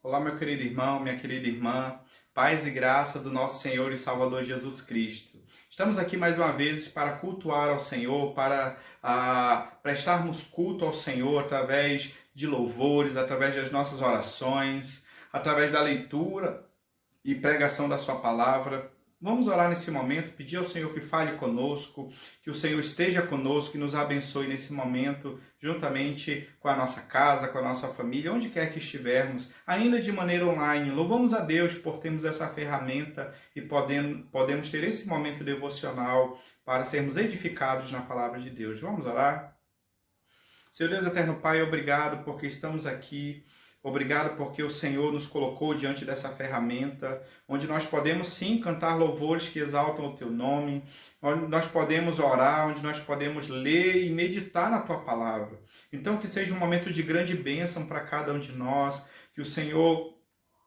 Olá, meu querido irmão, minha querida irmã, paz e graça do nosso Senhor e Salvador Jesus Cristo. Estamos aqui mais uma vez para cultuar ao Senhor, para prestarmos culto ao Senhor através de louvores, através das nossas orações, através da leitura e pregação da sua palavra. Vamos orar nesse momento, pedir ao Senhor que fale conosco, que o Senhor esteja conosco, que nos abençoe nesse momento, juntamente com a nossa casa, com a nossa família, onde quer que estivermos, ainda de maneira online. Louvamos a Deus por termos essa ferramenta e podemos ter esse momento devocional para sermos edificados na palavra de Deus. Vamos orar? Senhor Deus eterno Pai, obrigado porque estamos aqui. Obrigado porque o Senhor nos colocou diante dessa ferramenta, onde nós podemos sim cantar louvores que exaltam o Teu nome, onde nós podemos orar, onde nós podemos ler e meditar na Tua palavra. Então que seja um momento de grande bênção para cada um de nós, que o Senhor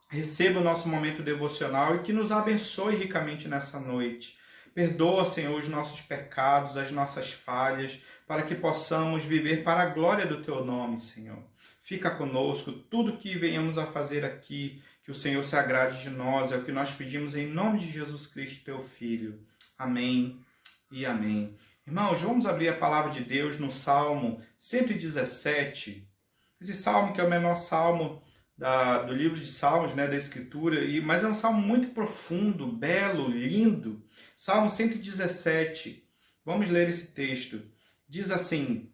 receba o nosso momento devocional e que nos abençoe ricamente nessa noite. Perdoa, Senhor, os nossos pecados, as nossas falhas, para que possamos viver para a glória do Teu nome, Senhor. Fica conosco, tudo que venhamos a fazer aqui, que o Senhor se agrade de nós, é o que nós pedimos em nome de Jesus Cristo, Teu Filho. Amém e amém. Irmãos, vamos abrir a palavra de Deus no Salmo 117. Esse salmo que é o menor salmo do livro de Salmos, da Escritura, mas é um salmo muito profundo, belo, lindo. Salmo 117. Vamos ler esse texto. Diz assim: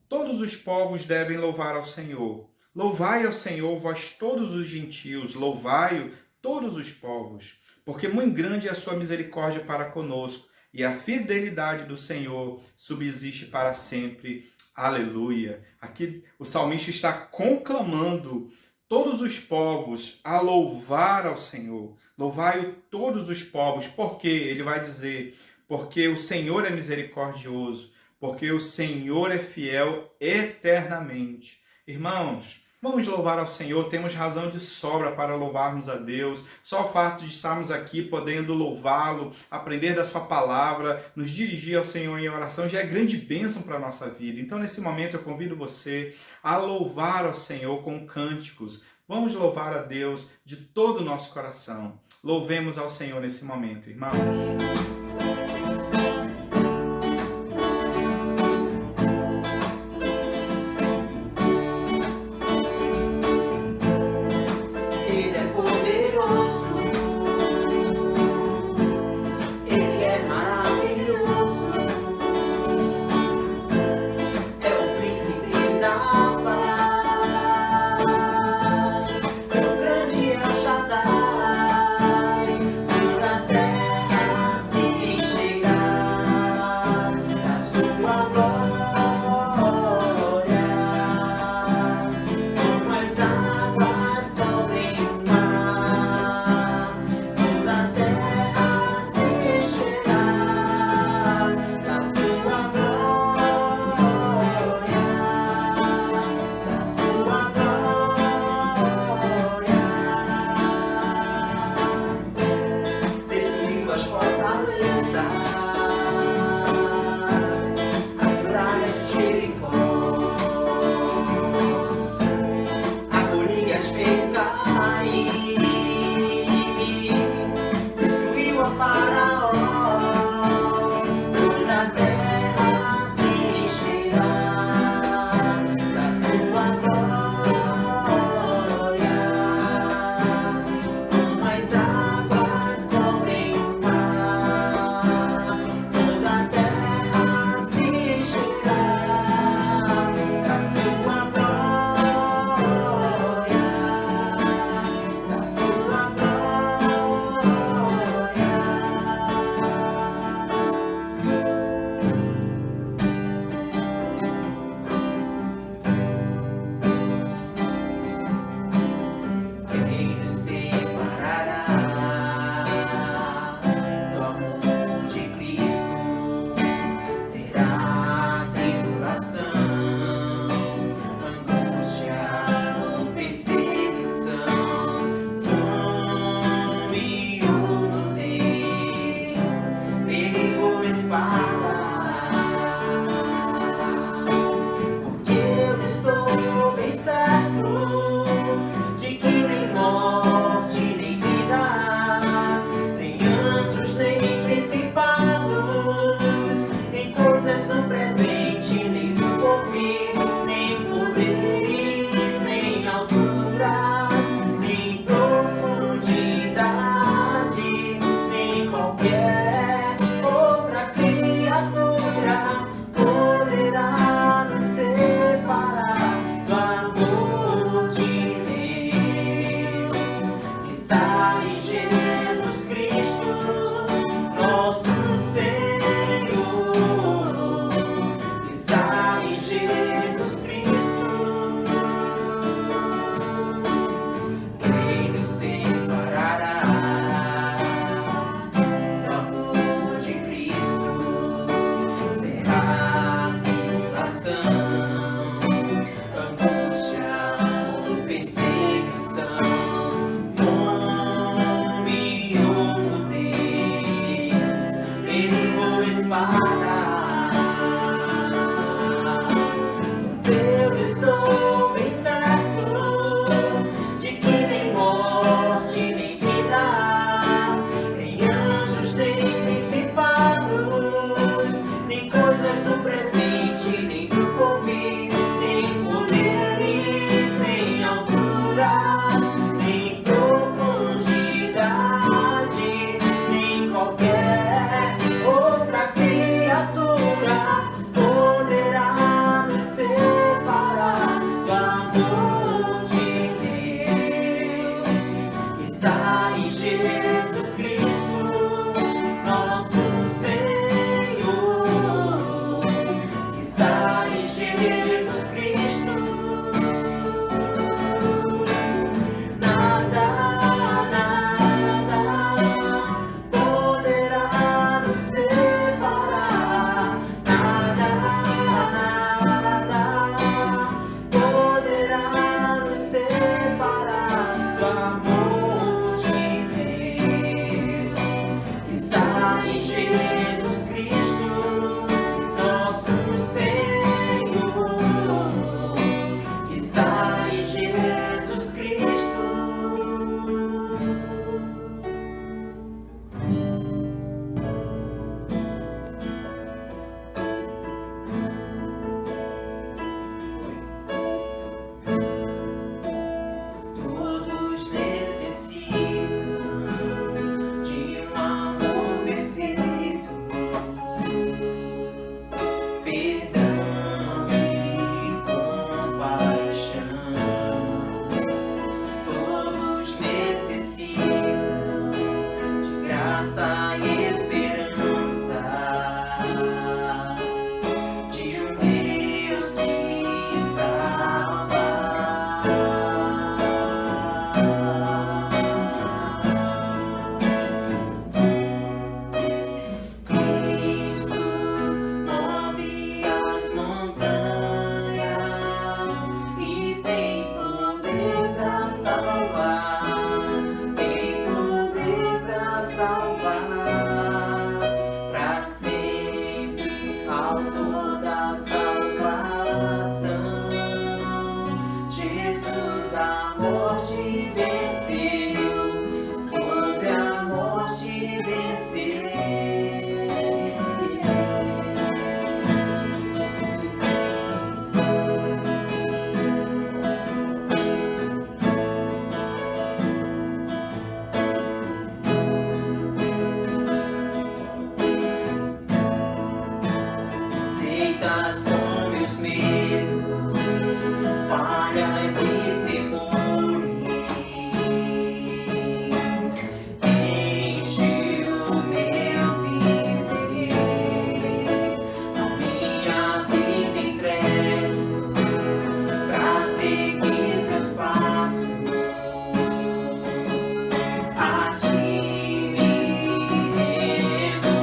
todos os povos devem louvar ao Senhor. Louvai ao Senhor, vós todos os gentios, louvai-o todos os povos, porque muito grande é a sua misericórdia para conosco, e a fidelidade do Senhor subsiste para sempre. Aleluia. Aqui o salmista está conclamando todos os povos a louvar ao Senhor. Louvai-o todos os povos. Por quê? Ele vai dizer, porque o Senhor é misericordioso, porque o Senhor é fiel eternamente. Irmãos, vamos louvar ao Senhor, temos razão de sobra para louvarmos a Deus. Só o fato de estarmos aqui podendo louvá-lo, aprender da sua palavra, nos dirigir ao Senhor em oração, já é grande bênção para a nossa vida. Então, nesse momento, eu convido você a louvar ao Senhor com cânticos. Vamos louvar a Deus de todo o nosso coração. Louvemos ao Senhor nesse momento, irmãos. Assim amor de Deus que está em Jesus Cristo, nosso Senhor, que está em Jesus Cristo. Quem nos separará do amor de Cristo? Será tribulação, angústia ou perseguição, fome ou nudez, perigo ou espada. Mas eu estou bem certo de que nem morte, nem vida, nem anjos, nem principados, nem coisas do presente, nem do porvir, nem poderes, nem alturas, nem profundidade, nem qualquer outra criatura poderá nos separar do amor de Deus que está em Jesus Cristo, nosso Senhor, que está em Jesus Cristo. Nada, nada poderá nos separar. Nada, nada poderá nos separar do amor de Deus que está em Jesus Cristo, nosso Senhor, que está em Jesus Cristo. Todos necessitam de um amor perfeito, perdão e compaixão. Todos necessitam de graça e esperança, de um Deus que salva. Cristo move as montanhas e tem poder pra salvar, tem poder pra salvar, pra sempre, autor da salvação. Jesus a morte venceu, sobre a morte venceu. Aceitas com meus medos, falhas e temores, enche o meu viver, a minha vida entrego pra seguir teus passos, a ti me rendo.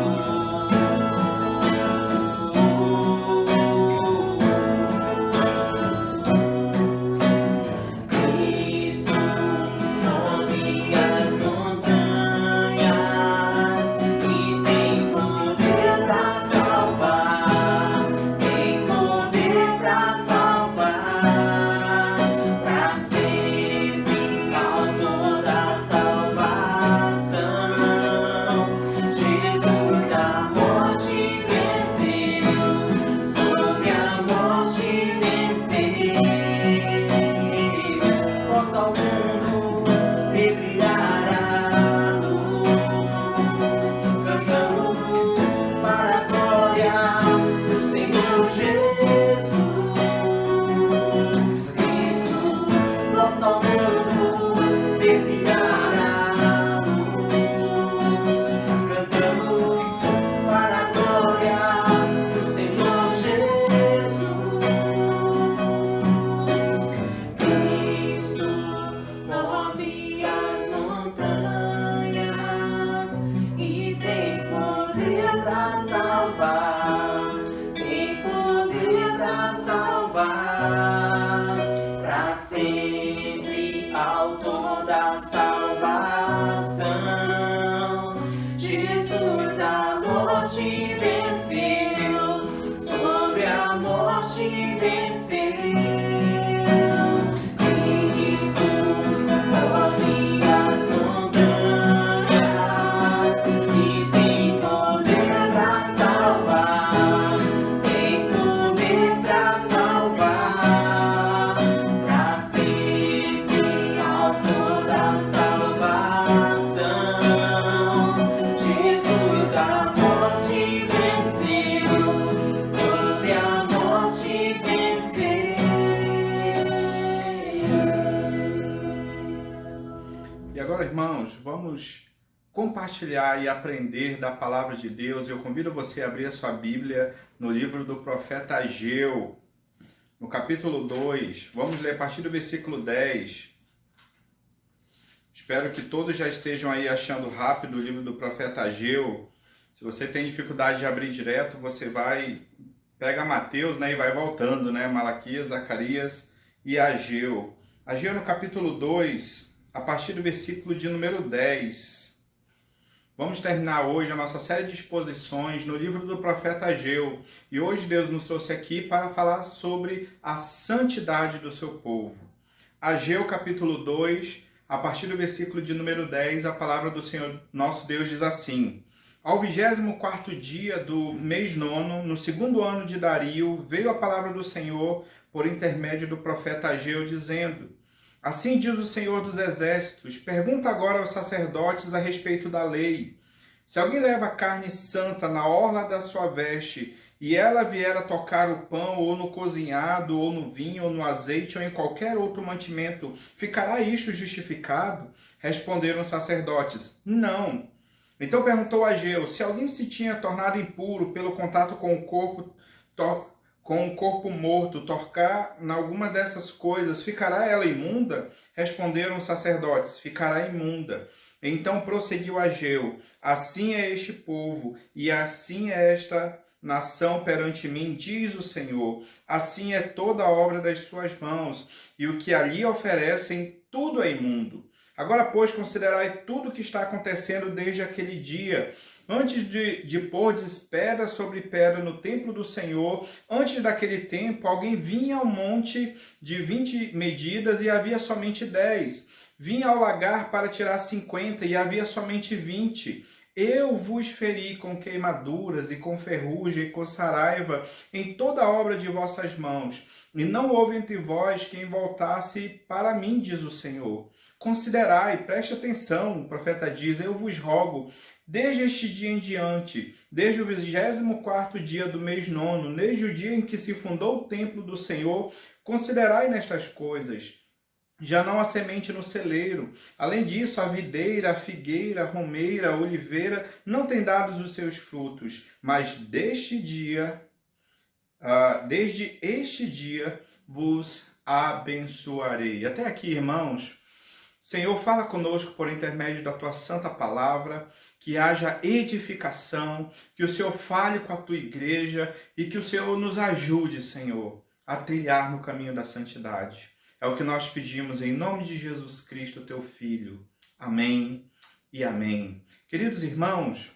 Agora, irmãos, vamos compartilhar e aprender da palavra de Deus. Eu convido você a abrir a sua Bíblia no livro do profeta Ageu, no capítulo 2. Vamos ler a partir do versículo 10. Espero que todos já estejam aí achando rápido o livro do profeta Ageu. Se você tem dificuldade de abrir direto, você pega Mateus, né, e vai voltando, né? Malaquias, Zacarias e Ageu. Ageu no capítulo 2, a partir do versículo de número 10. Vamos terminar hoje a nossa série de exposições no livro do profeta Ageu. E hoje Deus nos trouxe aqui para falar sobre a santidade do seu povo. Ageu capítulo 2, a partir do versículo de número 10, a palavra do Senhor nosso Deus diz assim: Ao 24º dia do mês nono, no segundo ano de Dario, veio a palavra do Senhor por intermédio do profeta Ageu, dizendo: Assim diz o Senhor dos Exércitos, pergunta agora aos sacerdotes a respeito da lei. Se alguém leva carne santa na orla da sua veste, e ela vier a tocar o pão, ou no cozinhado, ou no vinho, ou no azeite, ou em qualquer outro mantimento, ficará isto justificado? Responderam os sacerdotes: Não. Então perguntou Ageu: se alguém se tinha tornado impuro pelo contato com o corpo morto, tocar em alguma dessas coisas, ficará ela imunda? Responderam os sacerdotes: ficará imunda. Então prosseguiu Ageu: assim é este povo, e assim é esta nação perante mim, diz o Senhor. Assim é toda a obra das suas mãos, e o que ali oferecem, tudo é imundo. Agora, pois, considerai tudo o que está acontecendo desde aquele dia. Antes de pôr pedra sobre pedra no templo do Senhor, antes daquele tempo, alguém vinha ao monte de 20 medidas e havia somente 10. Vinha ao lagar para tirar 50 e havia somente 20. Eu vos feri com queimaduras e com ferrugem e com saraiva em toda a obra de vossas mãos. E não houve entre vós quem voltasse para mim, diz o Senhor. Considerai, preste atenção, o profeta diz: eu vos rogo, desde este dia em diante, desde o 24º dia do mês nono, desde o dia em que se fundou o templo do Senhor, considerai nestas coisas. Já não há semente no celeiro. Além disso, a videira, a figueira, a romeira, a oliveira não têm dado os seus frutos. Mas desde este dia vos abençoarei. Até aqui, irmãos. Senhor, fala conosco por intermédio da tua santa palavra, que haja edificação, que o Senhor fale com a tua igreja e que o Senhor nos ajude, Senhor, a trilhar no caminho da santidade. É o que nós pedimos em nome de Jesus Cristo, teu Filho. Amém e amém. Queridos irmãos,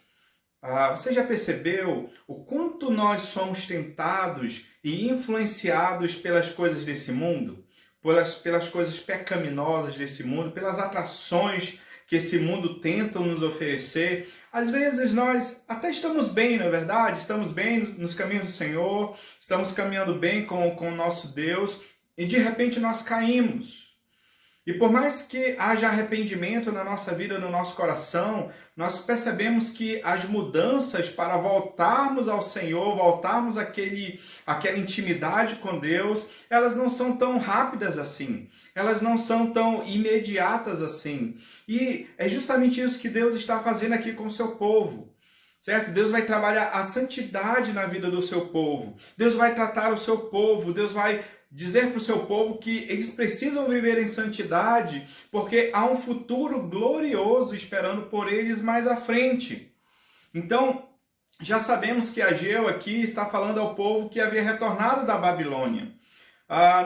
você já percebeu o quanto nós somos tentados e influenciados pelas coisas desse mundo? Pelas coisas pecaminosas desse mundo, pelas atrações que esse mundo tenta nos oferecer. Às vezes nós até estamos bem, não é verdade? Estamos bem nos caminhos do Senhor, estamos caminhando bem com o nosso Deus, e de repente nós caímos. E por mais que haja arrependimento na nossa vida, no nosso coração, nós percebemos que as mudanças para voltarmos ao Senhor, voltarmos àquela intimidade com Deus, elas não são tão rápidas assim. Elas não são tão imediatas assim. E é justamente isso que Deus está fazendo aqui com o seu povo. Certo? Deus vai trabalhar a santidade na vida do seu povo. Deus vai tratar o seu povo. Deus vai dizer para o seu povo que eles precisam viver em santidade, porque há um futuro glorioso esperando por eles mais à frente. Então, já sabemos que Ageu aqui está falando ao povo que havia retornado da Babilônia.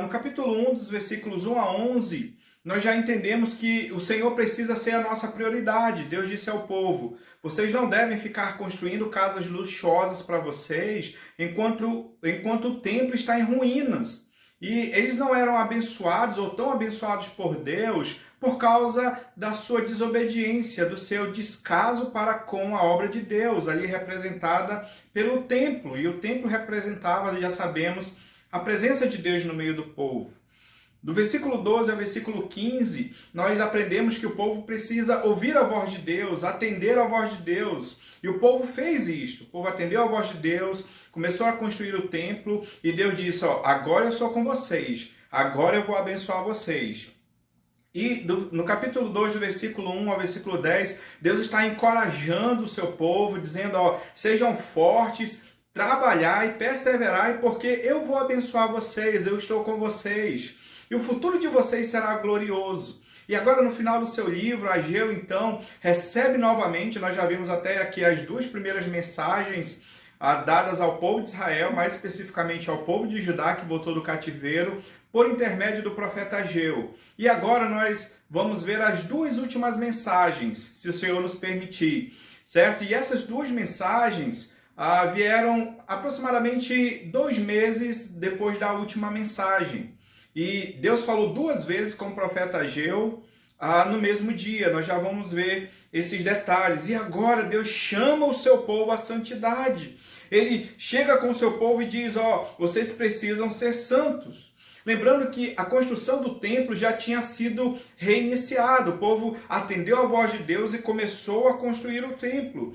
No capítulo 1, dos versículos 1 a 11, nós já entendemos que o Senhor precisa ser a nossa prioridade. Deus disse ao povo: vocês não devem ficar construindo casas luxuosas para vocês enquanto o templo está em ruínas. E eles não eram abençoados ou tão abençoados por Deus por causa da sua desobediência, do seu descaso para com a obra de Deus, ali representada pelo templo. E o templo representava, já sabemos, a presença de Deus no meio do povo. Do versículo 12 ao versículo 15, nós aprendemos que o povo precisa ouvir a voz de Deus, atender a voz de Deus. E o povo fez isto. O povo atendeu a voz de Deus, começou a construir o templo, e Deus disse: agora eu sou com vocês, agora eu vou abençoar vocês. E no capítulo 2, do versículo 1 ao versículo 10, Deus está encorajando o seu povo, dizendo, ó, sejam fortes, trabalhai, perseverai, porque eu vou abençoar vocês, eu estou com vocês. E o futuro de vocês será glorioso. E agora, no final do seu livro, Ageu, então, recebe novamente, nós já vimos até aqui as duas primeiras mensagens dadas ao povo de Israel, mais especificamente ao povo de Judá, que voltou do cativeiro, por intermédio do profeta Ageu. E agora nós vamos ver as duas últimas mensagens, se o Senhor nos permitir, certo? E essas duas mensagens vieram aproximadamente 2 meses depois da última mensagem. E Deus falou 2 vezes com o profeta Ageu no mesmo dia. Nós já vamos ver esses detalhes. E agora Deus chama o seu povo à santidade. Ele chega com o seu povo e diz, ó, vocês precisam ser santos. Lembrando que a construção do templo já tinha sido reiniciada. O povo atendeu a voz de Deus e começou a construir o templo.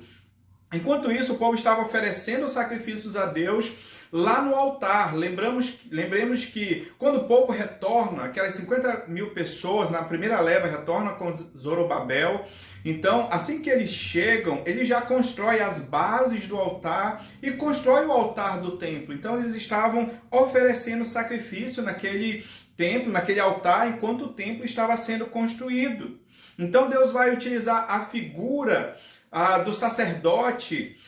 Enquanto isso, o povo estava oferecendo sacrifícios a Deus lá no altar. Lembremos que quando o povo retorna, aquelas 50 mil pessoas na primeira leva retornam com Zorobabel. Então, assim que eles chegam, ele já constrói as bases do altar e constrói o altar do templo. Então, eles estavam oferecendo sacrifício naquele templo, naquele altar, enquanto o templo estava sendo construído. Então, Deus vai utilizar a figura do sacerdote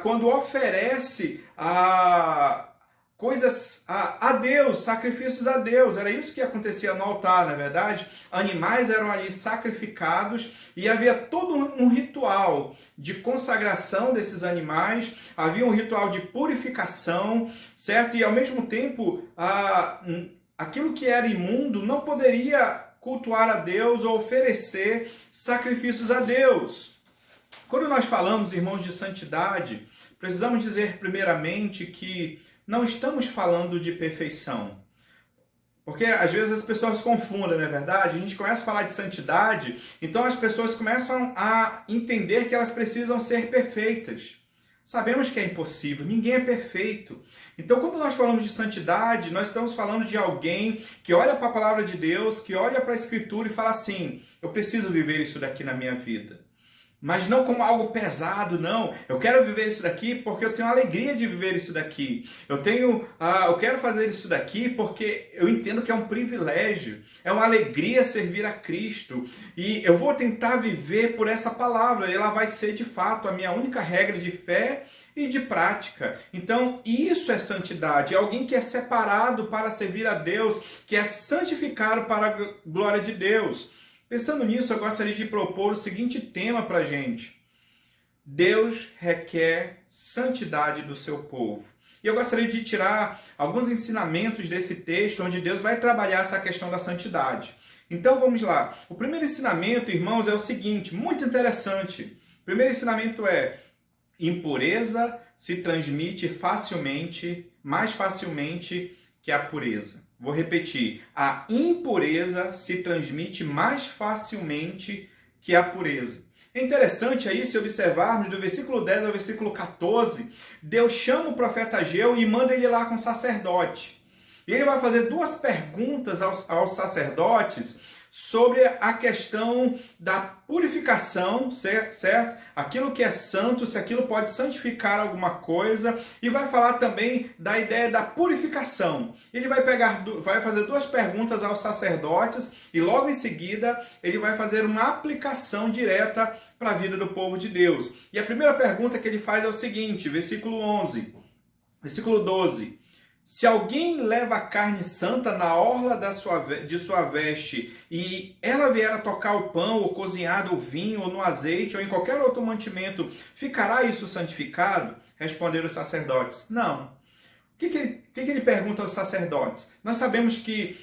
quando oferece coisas a Deus, sacrifícios a Deus. Era isso que acontecia no altar, na verdade. Animais eram ali sacrificados e havia todo um ritual de consagração desses animais, havia um ritual de purificação, certo? E ao mesmo tempo, aquilo que era imundo não poderia cultuar a Deus ou oferecer sacrifícios a Deus. Quando nós falamos, irmãos, de santidade, precisamos dizer primeiramente que não estamos falando de perfeição. Porque às vezes as pessoas confundem, não é verdade? A gente começa a falar de santidade, então as pessoas começam a entender que elas precisam ser perfeitas. Sabemos que é impossível, ninguém é perfeito. Então, quando nós falamos de santidade, nós estamos falando de alguém que olha para a palavra de Deus, que olha para a Escritura e fala assim, eu preciso viver isso daqui na minha vida. Mas não como algo pesado, não. Eu quero viver isso daqui porque eu tenho a alegria de viver isso daqui. Eu quero fazer isso daqui porque eu entendo que é um privilégio. É uma alegria servir a Cristo. E eu vou tentar viver por essa palavra. E ela vai ser, de fato, a minha única regra de fé e de prática. Então, isso é santidade. É alguém que é separado para servir a Deus, que é santificado para a glória de Deus. Pensando nisso, eu gostaria de propor o seguinte tema para a gente. Deus requer santidade do seu povo. E eu gostaria de tirar alguns ensinamentos desse texto, onde Deus vai trabalhar essa questão da santidade. Então vamos lá. O primeiro ensinamento, irmãos, é o seguinte, muito interessante. O primeiro ensinamento é: impureza se transmite mais facilmente que a pureza. Vou repetir, a impureza se transmite mais facilmente que a pureza. É interessante aí, se observarmos, do versículo 10 ao versículo 14, Deus chama o profeta Ageu e manda ele lá com o sacerdote. E ele vai fazer 2 perguntas aos sacerdotes sobre a questão da purificação, certo? Aquilo que é santo, se aquilo pode santificar alguma coisa, e vai falar também da ideia da purificação. Ele vai fazer 2 perguntas aos sacerdotes e logo em seguida ele vai fazer uma aplicação direta para a vida do povo de Deus. E a primeira pergunta que ele faz é o seguinte, versículo 12. Se alguém leva a carne santa na orla de sua veste e ela vier a tocar o pão, ou cozinhado, o vinho, ou no azeite, ou em qualquer outro mantimento, ficará isso santificado? Responderam os sacerdotes. Não. O que ele pergunta aos sacerdotes? Nós sabemos que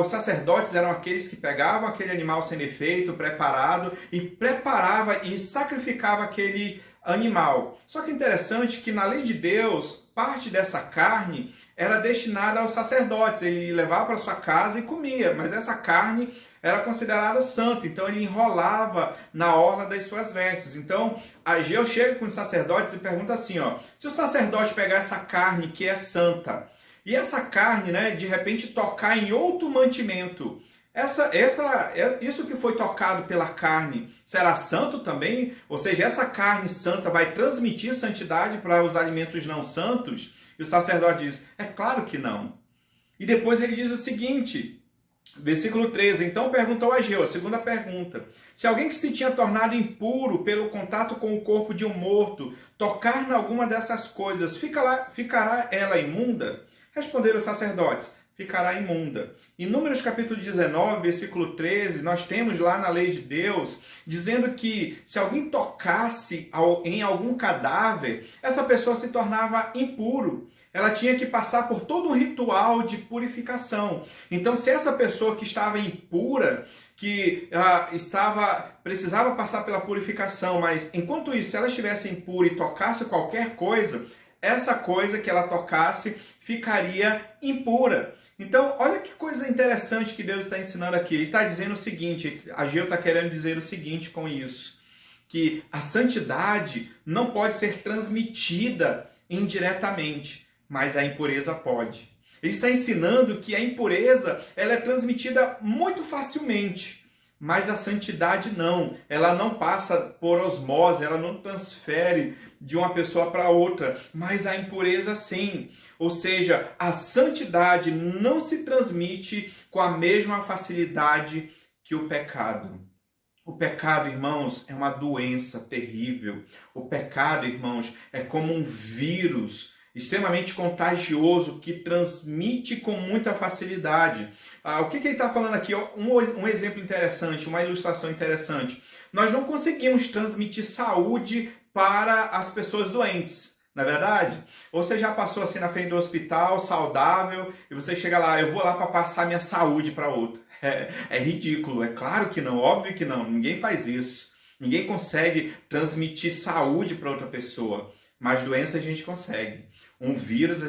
os sacerdotes eram aqueles que pegavam aquele animal sem defeito, preparado, e sacrificava aquele animal. Só que é interessante que na lei de Deus, parte dessa carne era destinada aos sacerdotes. Ele levava para sua casa e comia, mas essa carne era considerada santa, então ele enrolava na orla das suas vestes. Então, Ageu chega com os sacerdotes e pergunta assim, se o sacerdote pegar essa carne que é santa, e essa carne, de repente tocar em outro mantimento, Isso que foi tocado pela carne será santo também? Ou seja, essa carne santa vai transmitir santidade para os alimentos não santos? E o sacerdote diz, é claro que não. E depois ele diz o seguinte, versículo 13, então perguntou Ageu, a segunda pergunta, se alguém que se tinha tornado impuro pelo contato com o corpo de um morto tocar em alguma dessas coisas, ficará ela imunda? Responderam os sacerdotes, ficará imunda. Em Números capítulo 19, versículo 13, nós temos lá na lei de Deus, dizendo que se alguém tocasse em algum cadáver, essa pessoa se tornava impuro. Ela tinha que passar por todo um ritual de purificação. Então, se essa pessoa que estava impura, que precisava passar pela purificação, mas enquanto isso, se ela estivesse impura e tocasse qualquer coisa, essa coisa que ela tocasse ficaria impura. Então, olha que coisa interessante que Deus está ensinando aqui. Ele está dizendo o seguinte, Ageu está querendo dizer o seguinte com isso, que a santidade não pode ser transmitida indiretamente, mas a impureza pode. Ele está ensinando que a impureza ela é transmitida muito facilmente, mas a santidade não. Ela não passa por osmose, ela não transfere de uma pessoa para outra, mas a impureza sim. Ou seja, a santidade não se transmite com a mesma facilidade que o pecado. O pecado, irmãos, é uma doença terrível. O pecado, irmãos, é como um vírus extremamente contagioso que transmite com muita facilidade. O que ele está falando aqui? Um exemplo interessante, uma ilustração interessante. Nós não conseguimos transmitir saúde para as pessoas doentes, não é verdade? Ou você já passou assim na frente do hospital, saudável, e você chega lá, eu vou lá para passar minha saúde para outro. É ridículo, é claro que não, óbvio que não, ninguém faz isso. Ninguém consegue transmitir saúde para outra pessoa. Mas doença a gente consegue. Um vírus a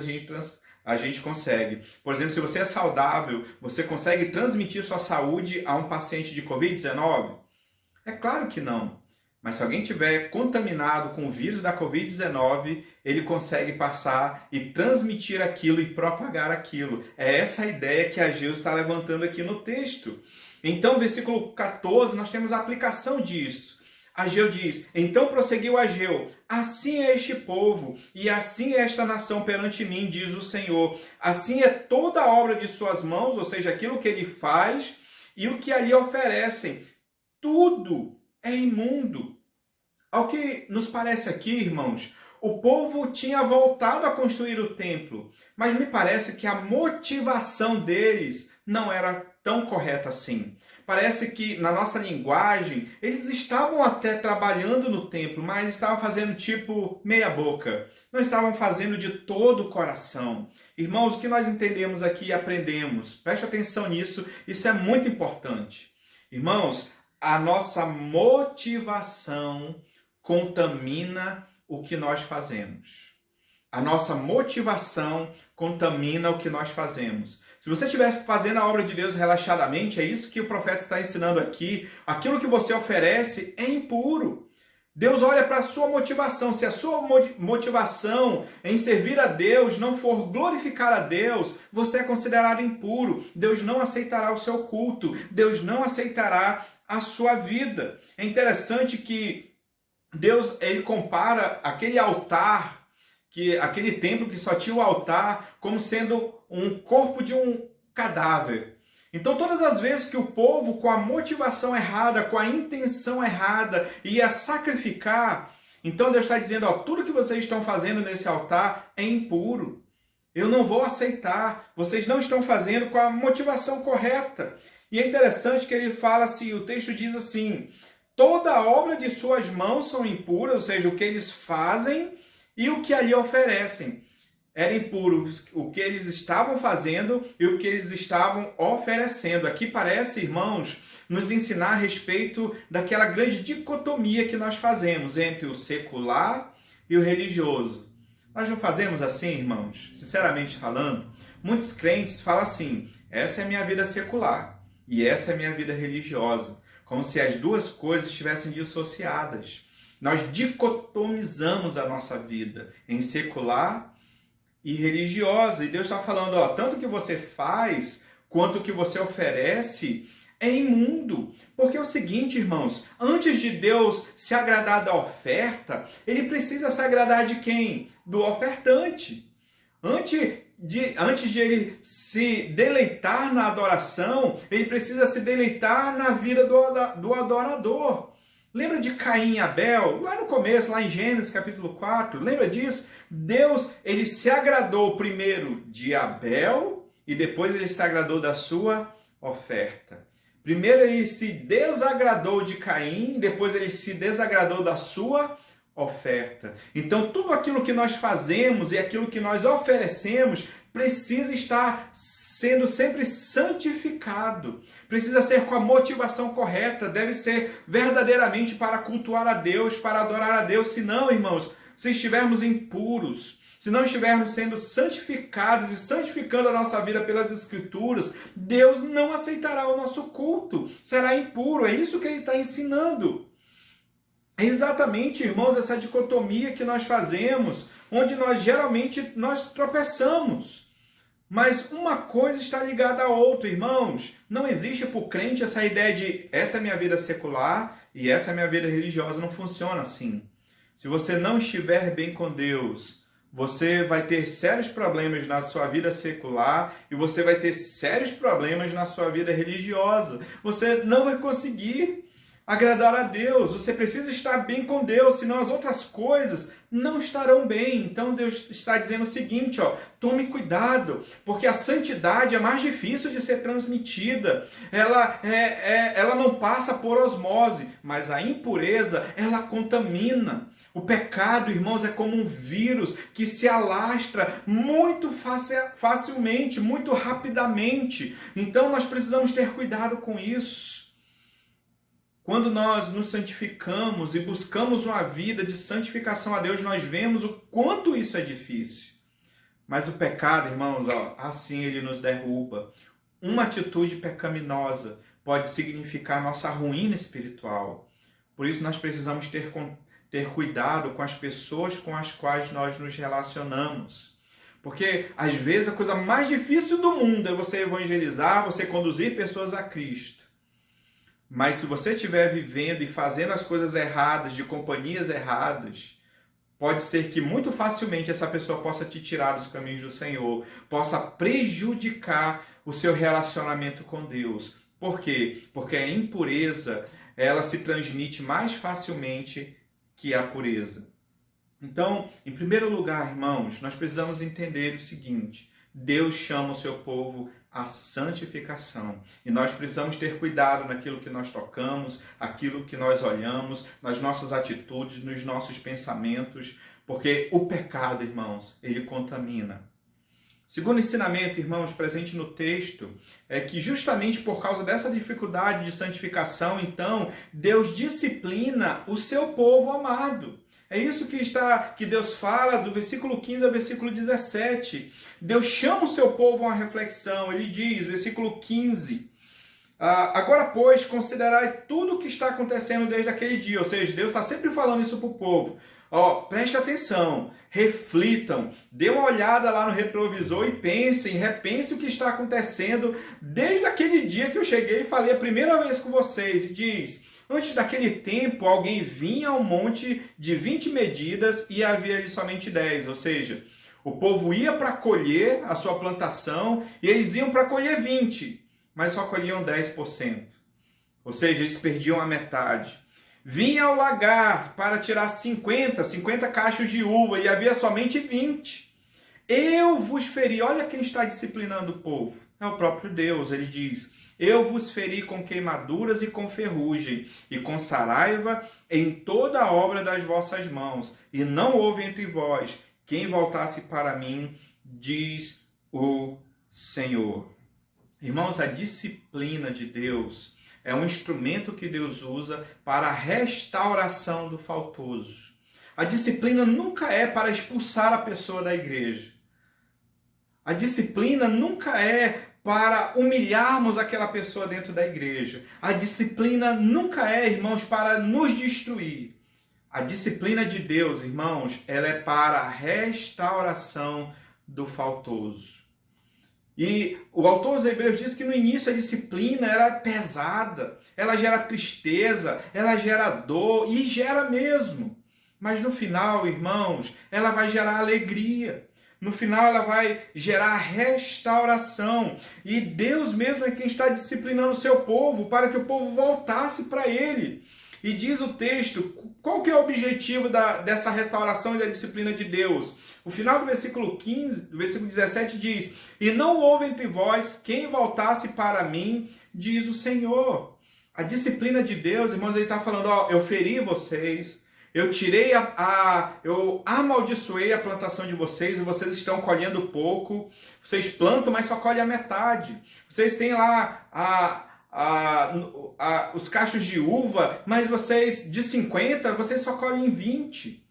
gente consegue. Por exemplo, se você é saudável, você consegue transmitir sua saúde a um paciente de Covid-19? É claro que não. Mas se alguém tiver contaminado com o vírus da Covid-19, ele consegue passar e transmitir aquilo e propagar aquilo. É essa a ideia que Ageu está levantando aqui no texto. Então, versículo 14, nós temos a aplicação disso. Ageu diz, então prosseguiu Ageu, assim é este povo, e assim é esta nação perante mim, diz o Senhor. Assim é toda a obra de suas mãos, ou seja, aquilo que ele faz, e o que ali oferecem. Tudo é imundo. Ao que nos parece aqui, irmãos, o povo tinha voltado a construir o templo, mas me parece que a motivação deles não era tão correta assim. Parece que, na nossa linguagem, eles estavam até trabalhando no templo, mas estavam fazendo tipo meia boca. Não estavam fazendo de todo o coração. Irmãos, o que nós entendemos aqui e aprendemos, preste atenção nisso, isso é muito importante. Irmãos, a nossa motivação contamina o que nós fazemos. A nossa motivação contamina o que nós fazemos. Se você estiver fazendo a obra de Deus relaxadamente, é isso que o profeta está ensinando aqui. Aquilo que você oferece é impuro. Deus olha para a sua motivação. Se a sua motivação em servir a Deus não for glorificar a Deus, você é considerado impuro. Deus não aceitará o seu culto. Deus não aceitará a sua vida. É interessante que Deus ele compara aquele altar, aquele templo que só tinha o altar, como sendo um corpo de um cadáver. Então, todas as vezes que o povo, com a motivação errada, com a intenção errada, ia sacrificar, então Deus está dizendo, tudo que vocês estão fazendo nesse altar é impuro. Eu não vou aceitar. Vocês não estão fazendo com a motivação correta. E é interessante que ele fala assim, o texto diz assim, toda a obra de suas mãos são impuras, ou seja, o que eles fazem e o que ali oferecem. Era impuro o que eles estavam fazendo e o que eles estavam oferecendo. Aqui parece, irmãos, nos ensinar a respeito daquela grande dicotomia que nós fazemos entre o secular e o religioso. Nós não fazemos assim, irmãos? Sinceramente falando, muitos crentes falam assim, essa é a minha vida secular e essa é a minha vida religiosa. Como se as duas coisas estivessem dissociadas. Nós dicotomizamos a nossa vida em secular e religiosa. E Deus está falando, tanto o que você faz quanto o que você oferece, é imundo. Porque é o seguinte, irmãos, antes de Deus se agradar da oferta, ele precisa se agradar de quem? Do ofertante. Antes de ele se deleitar na adoração, ele precisa se deleitar na vida do adorador. Lembra de Caim e Abel? Lá no começo, lá em Gênesis capítulo 4, lembra disso? Deus, ele se agradou primeiro de Abel e depois ele se agradou da sua oferta. Primeiro ele se desagradou de Caim, depois ele se desagradou da sua oferta. Então tudo aquilo que nós fazemos e aquilo que nós oferecemos precisa estar sendo sempre santificado. Precisa ser com a motivação correta, deve ser verdadeiramente para cultuar a Deus, para adorar a Deus. Senão, irmãos, se estivermos impuros, se não estivermos sendo santificados e santificando a nossa vida pelas Escrituras, Deus não aceitará o nosso culto. Será impuro, é isso que ele está ensinando. É exatamente, irmãos, essa dicotomia que nós fazemos, onde nós geralmente tropeçamos. Mas uma coisa está ligada à outra, irmãos. Não existe para o crente essa ideia de essa é minha vida secular e essa é minha vida religiosa. Não funciona assim. Se você não estiver bem com Deus, você vai ter sérios problemas na sua vida secular e você vai ter sérios problemas na sua vida religiosa. Você não vai conseguir agradar a Deus. Você precisa estar bem com Deus, senão as outras coisas não estarão bem. Então Deus está dizendo o seguinte, tome cuidado, porque a santidade é mais difícil de ser transmitida. Ela não passa por osmose, mas a impureza, ela contamina. O pecado, irmãos, é como um vírus que se alastra muito facilmente, muito rapidamente. Então nós precisamos ter cuidado com isso. Quando nós nos santificamos e buscamos uma vida de santificação a Deus, nós vemos o quanto isso é difícil. Mas o pecado, irmãos, assim ele nos derruba. Uma atitude pecaminosa pode significar nossa ruína espiritual. Por isso nós precisamos ter cuidado com as pessoas com as quais nós nos relacionamos. Porque, às vezes, a coisa mais difícil do mundo é você evangelizar, você conduzir pessoas a Cristo. Mas se você estiver vivendo e fazendo as coisas erradas, de companhias erradas, pode ser que muito facilmente essa pessoa possa te tirar dos caminhos do Senhor, possa prejudicar o seu relacionamento com Deus. Por quê? Porque a impureza, ela se transmite mais facilmente que a pureza. Então, em primeiro lugar, irmãos, nós precisamos entender o seguinte: Deus chama o seu povo à santificação. E nós precisamos ter cuidado naquilo que nós tocamos, aquilo que nós olhamos, nas nossas atitudes, nos nossos pensamentos, porque o pecado, irmãos, ele contamina. Segundo ensinamento, irmãos, presente no texto, é que justamente por causa dessa dificuldade de santificação, então, Deus disciplina o seu povo amado. É isso que Deus fala do versículo 15 ao versículo 17. Deus chama o seu povo a uma reflexão. Ele diz, versículo 15, agora, pois, considerai tudo o que está acontecendo desde aquele dia. Ou seja, Deus está sempre falando isso para o povo. Preste atenção, reflitam, dê uma olhada lá no retrovisor e repensem o que está acontecendo desde aquele dia que eu cheguei e falei a primeira vez com vocês. E diz, antes daquele tempo, alguém vinha ao monte de 20 medidas e havia ali somente 10. Ou seja, o povo ia para colher a sua plantação e eles iam para colher 20, mas só colhiam 10%. Ou seja, eles perdiam a metade. Vinha ao lagar para tirar 50 cachos de uva e havia somente 20. Eu vos feri. Olha quem está disciplinando o povo. É o próprio Deus. Ele diz, eu vos feri com queimaduras e com ferrugem, e com saraiva em toda a obra das vossas mãos, e não houve entre vós quem voltasse para mim, diz o Senhor. Irmãos, a disciplina de Deus é um instrumento que Deus usa para a restauração do faltoso. A disciplina nunca é para expulsar a pessoa da igreja. A disciplina nunca é para humilharmos aquela pessoa dentro da igreja. A disciplina nunca é, irmãos, para nos destruir. A disciplina de Deus, irmãos, ela é para a restauração do faltoso. E o autor dos Hebreus diz que no início a disciplina era pesada, ela gera tristeza, ela gera dor e gera mesmo. Mas no final, irmãos, ela vai gerar alegria. No final ela vai gerar restauração. E Deus mesmo é quem está disciplinando o seu povo para que o povo voltasse para Ele. E diz o texto, qual que é o objetivo dessa restauração e da disciplina de Deus? O final do versículo 15, do versículo 17 diz: e não houve entre vós quem voltasse para mim, diz o Senhor. A disciplina de Deus, irmãos, ele está falando, ó, eu feri vocês, eu tirei eu amaldiçoei a plantação de vocês e vocês estão colhendo pouco. Vocês plantam, mas só colhem a metade. Vocês têm lá os cachos de uva, mas vocês, de 50, vocês só colhem 20.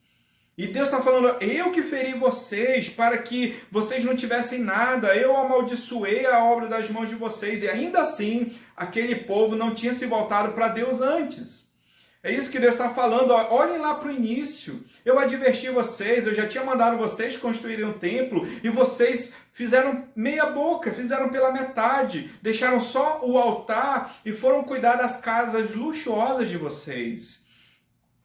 E Deus está falando, eu que feri vocês para que vocês não tivessem nada, eu amaldiçoei a obra das mãos de vocês. E ainda assim, aquele povo não tinha se voltado para Deus antes. É isso que Deus está falando, ó, olhem lá para o início. Eu adverti vocês, eu já tinha mandado vocês construírem um templo e vocês fizeram meia boca, fizeram pela metade, deixaram só o altar e foram cuidar das casas luxuosas de vocês.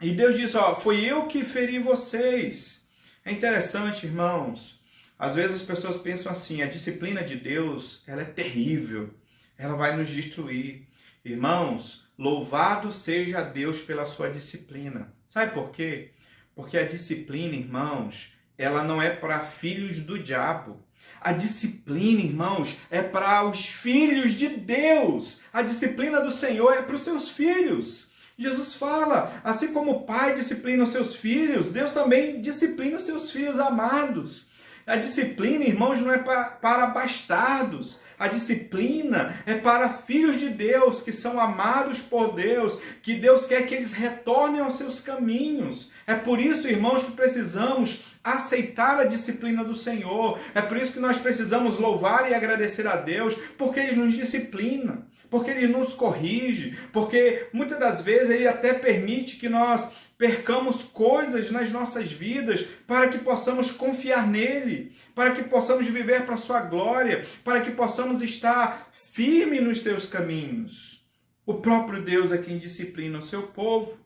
E Deus diz, ó, foi eu que feri vocês. É interessante, irmãos. Às vezes as pessoas pensam assim, a disciplina de Deus, ela é terrível. Ela vai nos destruir. Irmãos, louvado seja Deus pela sua disciplina. Sabe por quê? Porque a disciplina, irmãos, ela não é para filhos do diabo. A disciplina, irmãos, é para os filhos de Deus. A disciplina do Senhor é para os seus filhos. Jesus fala, assim como o pai disciplina os seus filhos, Deus também disciplina os seus filhos amados. A disciplina, irmãos, não é para bastardos. A disciplina é para filhos de Deus, que são amados por Deus, que Deus quer que eles retornem aos seus caminhos. É por isso, irmãos, que precisamos aceitar a disciplina do Senhor. É por isso que nós precisamos louvar e agradecer a Deus, porque Ele nos disciplina, porque Ele nos corrige, porque muitas das vezes Ele até permite que nós percamos coisas nas nossas vidas para que possamos confiar nele, para que possamos viver para a sua glória, para que possamos estar firmes nos teus caminhos. O próprio Deus é quem disciplina o seu povo.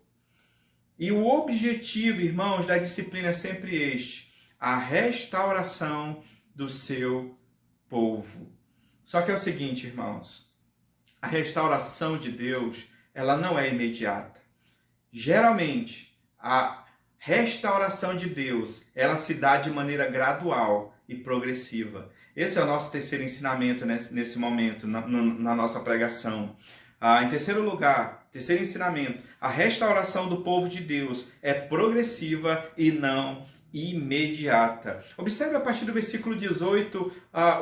E o objetivo, irmãos, da disciplina é sempre este: a restauração do seu povo. Só que é o seguinte, irmãos, a restauração de Deus, ela não é imediata. Geralmente, a restauração de Deus, ela se dá de maneira gradual e progressiva. Esse é o nosso terceiro ensinamento nesse momento, na nossa pregação. Em terceiro lugar, terceiro ensinamento, a restauração do povo de Deus é progressiva e não imediata. Observe a partir do versículo 18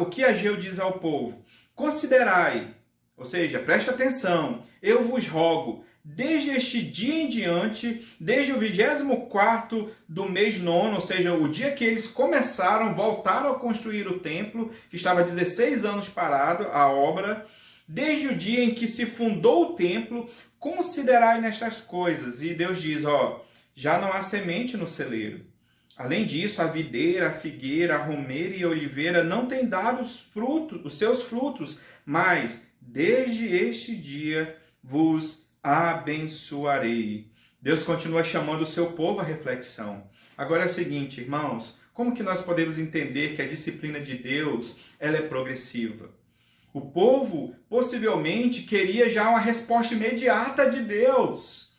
o que Ageu diz ao povo. Considerai, ou seja, preste atenção, eu vos rogo, desde este dia em diante, desde o 24º do mês 9, ou seja, o dia que eles voltaram a construir o templo, que estava 16 anos parado, a obra, desde o dia em que se fundou o templo, considerai nestas coisas. E Deus diz, já não há semente no celeiro. Além disso, a videira, a figueira, a romeira e a oliveira não têm dado os seus frutos, mas desde este dia vos abençoarei. Deus continua chamando o seu povo à reflexão. Agora é o seguinte, irmãos, como que nós podemos entender que a disciplina de Deus ela é progressiva? O povo possivelmente queria já uma resposta imediata de Deus.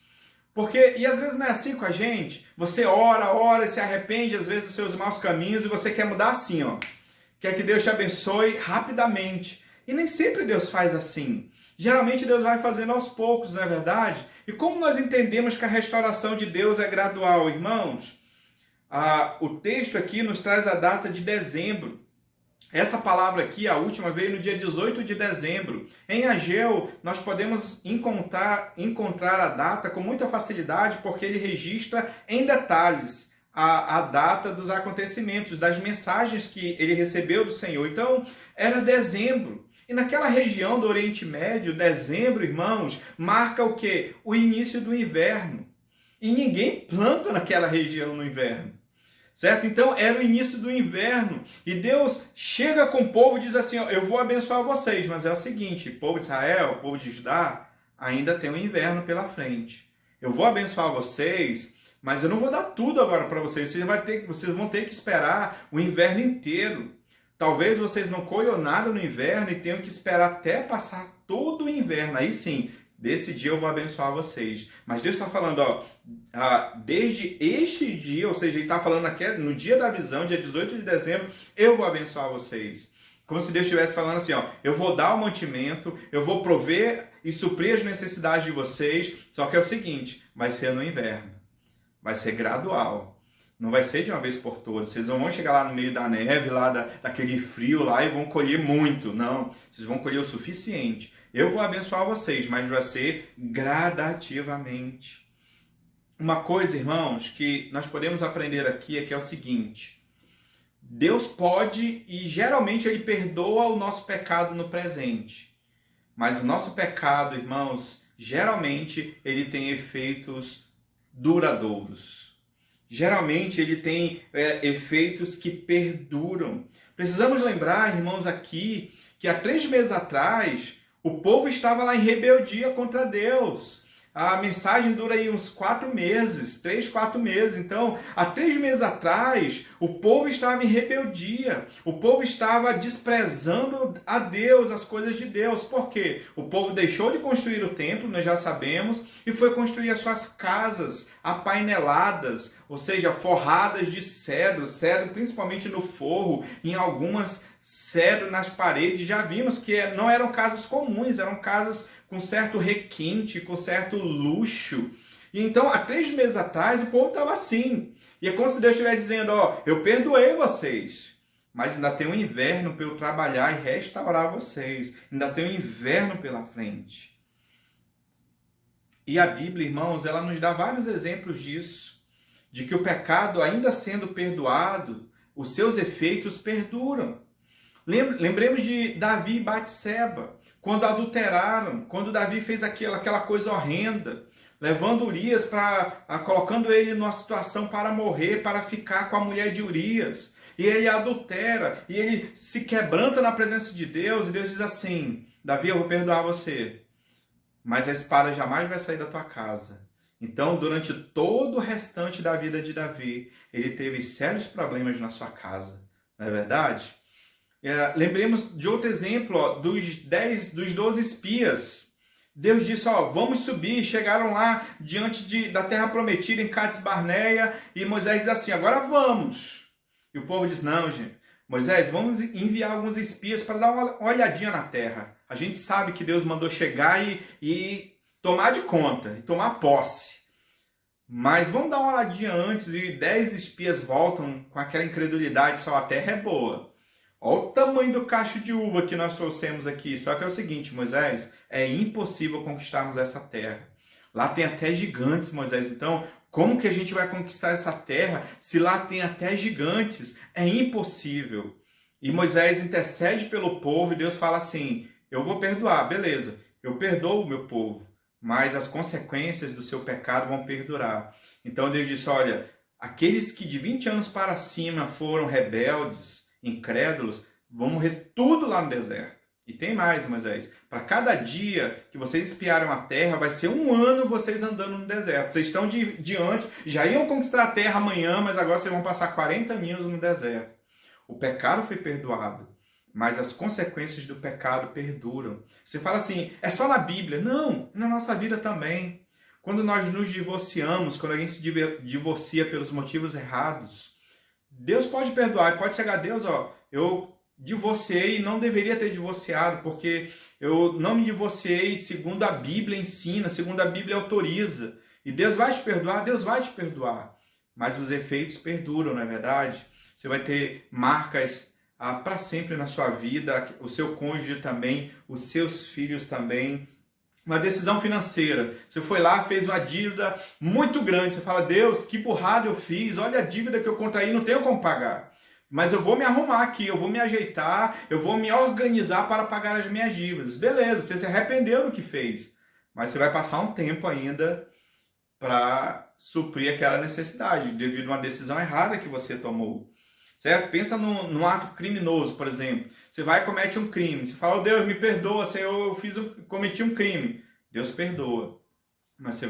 E às vezes não é assim com a gente. Você ora, se arrepende às vezes dos seus maus caminhos e você quer mudar assim, Quer que Deus te abençoe rapidamente. E nem sempre Deus faz assim. Geralmente Deus vai fazendo aos poucos, não é verdade? E como nós entendemos que a restauração de Deus é gradual, irmãos? O texto aqui nos traz a data de dezembro. Essa palavra aqui, a última, veio no dia 18 de dezembro. Em Ageu, nós podemos encontrar a data com muita facilidade, porque ele registra em detalhes a data dos acontecimentos, das mensagens que ele recebeu do Senhor. Então, era dezembro. E naquela região do Oriente Médio, dezembro, irmãos, marca o quê? O início do inverno. E ninguém planta naquela região no inverno. certo? Então era o início do inverno e Deus chega com o povo e diz assim, ó, eu vou abençoar vocês, mas é o seguinte, povo de Israel, povo de Judá, ainda tem um inverno pela frente. Eu vou abençoar vocês, mas eu não vou dar tudo agora para vocês, vocês vão ter que esperar o inverno inteiro. Talvez vocês não colham nada no inverno e tenham que esperar até passar todo o inverno, aí sim, desse dia eu vou abençoar vocês. Mas Deus está falando, ó, desde este dia, ou seja, Ele está falando aqui no dia da visão, dia 18 de dezembro, eu vou abençoar vocês. Como se Deus estivesse falando assim, ó, eu vou dar o mantimento, eu vou prover e suprir as necessidades de vocês, só que é o seguinte, vai ser no inverno, vai ser gradual. Não vai ser de uma vez por todas. Vocês não vão chegar lá no meio da neve, lá daquele frio lá e vão colher muito. Não, vocês vão colher o suficiente. Eu vou abençoar vocês, mas vai ser gradativamente. Uma coisa, irmãos, que nós podemos aprender aqui é que é o seguinte. Deus pode e geralmente Ele perdoa o nosso pecado no presente. Mas o nosso pecado, irmãos, geralmente ele tem efeitos duradouros. Geralmente ele tem efeitos que perduram. Precisamos lembrar, irmãos, aqui, que há 3 meses atrás, o povo estava lá em rebeldia contra Deus. A mensagem dura aí uns 4 meses, 3, 4 meses. Então, há 3 meses atrás, o povo estava em rebeldia. O povo estava desprezando a Deus, as coisas de Deus. Por quê? O povo deixou de construir o templo, nós já sabemos, e foi construir as suas casas apaineladas, ou seja, forradas de cedro principalmente no forro, em algumas cedro nas paredes. Já vimos que não eram casas comuns, eram casas com certo requinte, com certo luxo. E então, há 3 meses atrás, o povo estava assim. E é como se Deus estivesse dizendo, ó, eu perdoei vocês, mas ainda tem um inverno para eu trabalhar e restaurar vocês. Ainda tem um inverno pela frente. E a Bíblia, irmãos, ela nos dá vários exemplos disso. De que o pecado, ainda sendo perdoado, os seus efeitos perduram. Lembremos de Davi e Batseba, quando adulteraram, quando Davi fez aquela coisa horrenda, levando Urias, colocando ele numa situação para morrer, para ficar com a mulher de Urias. E ele adultera, e ele se quebranta na presença de Deus, e Deus diz assim, Davi, eu vou perdoar você, mas a espada jamais vai sair da tua casa. Então, durante todo o restante da vida de Davi, ele teve sérios problemas na sua casa, não é verdade? Lembremos de outro exemplo, ó, dos 12 espias. Deus disse, ó, vamos subir. Chegaram lá diante da terra prometida em Cades Barneia, e Moisés diz assim, agora vamos. E o povo diz, não, gente, Moisés, vamos enviar alguns espias para dar uma olhadinha na terra. A gente sabe que Deus mandou chegar e tomar de conta, e tomar posse. Mas vamos dar uma olhadinha antes, e 10 espias voltam com aquela incredulidade, só a terra é boa. Olha o tamanho do cacho de uva que nós trouxemos aqui. Só que é o seguinte, Moisés, é impossível conquistarmos essa terra. Lá tem até gigantes, Moisés. Então, como que a gente vai conquistar essa terra se lá tem até gigantes? É impossível. E Moisés intercede pelo povo e Deus fala assim, eu vou perdoar, beleza. Eu perdoo o meu povo, mas as consequências do seu pecado vão perdurar. Então Deus disse, olha, aqueles que de 20 anos para cima foram rebeldes, incrédulos, vão morrer tudo lá no deserto. E tem mais, Moisés. Para cada dia que vocês espiaram a terra, vai ser 1 ano vocês andando no deserto. Vocês estão diante, já iam conquistar a terra amanhã, mas agora vocês vão passar 40 anos no deserto. O pecado foi perdoado, mas as consequências do pecado perduram. Você fala assim, é só na Bíblia. Não, na nossa vida também. Quando nós nos divorciamos, quando alguém se divorcia pelos motivos errados, Deus pode perdoar, pode chegar a Deus, ó, eu divorciei e não deveria ter divorciado, porque eu não me divorciei segundo a Bíblia ensina, segundo a Bíblia autoriza. E Deus vai te perdoar? Deus vai te perdoar. Mas os efeitos perduram, não é verdade? Você vai ter marcas para sempre na sua vida, o seu cônjuge também, os seus filhos também. Uma decisão financeira. Você foi lá, fez uma dívida muito grande. Você fala, Deus, que burrada eu fiz. Olha a dívida que eu contraí, não tenho como pagar. Mas eu vou me arrumar aqui, eu vou me ajeitar, eu vou me organizar para pagar as minhas dívidas. Beleza, você se arrependeu do que fez. Mas você vai passar um tempo ainda para suprir aquela necessidade, devido a uma decisão errada que você tomou. Certo? Pensa num ato criminoso, por exemplo. Você vai e comete um crime. Você fala, oh, Deus, me perdoa, Senhor, cometi um crime. Deus perdoa. Mas você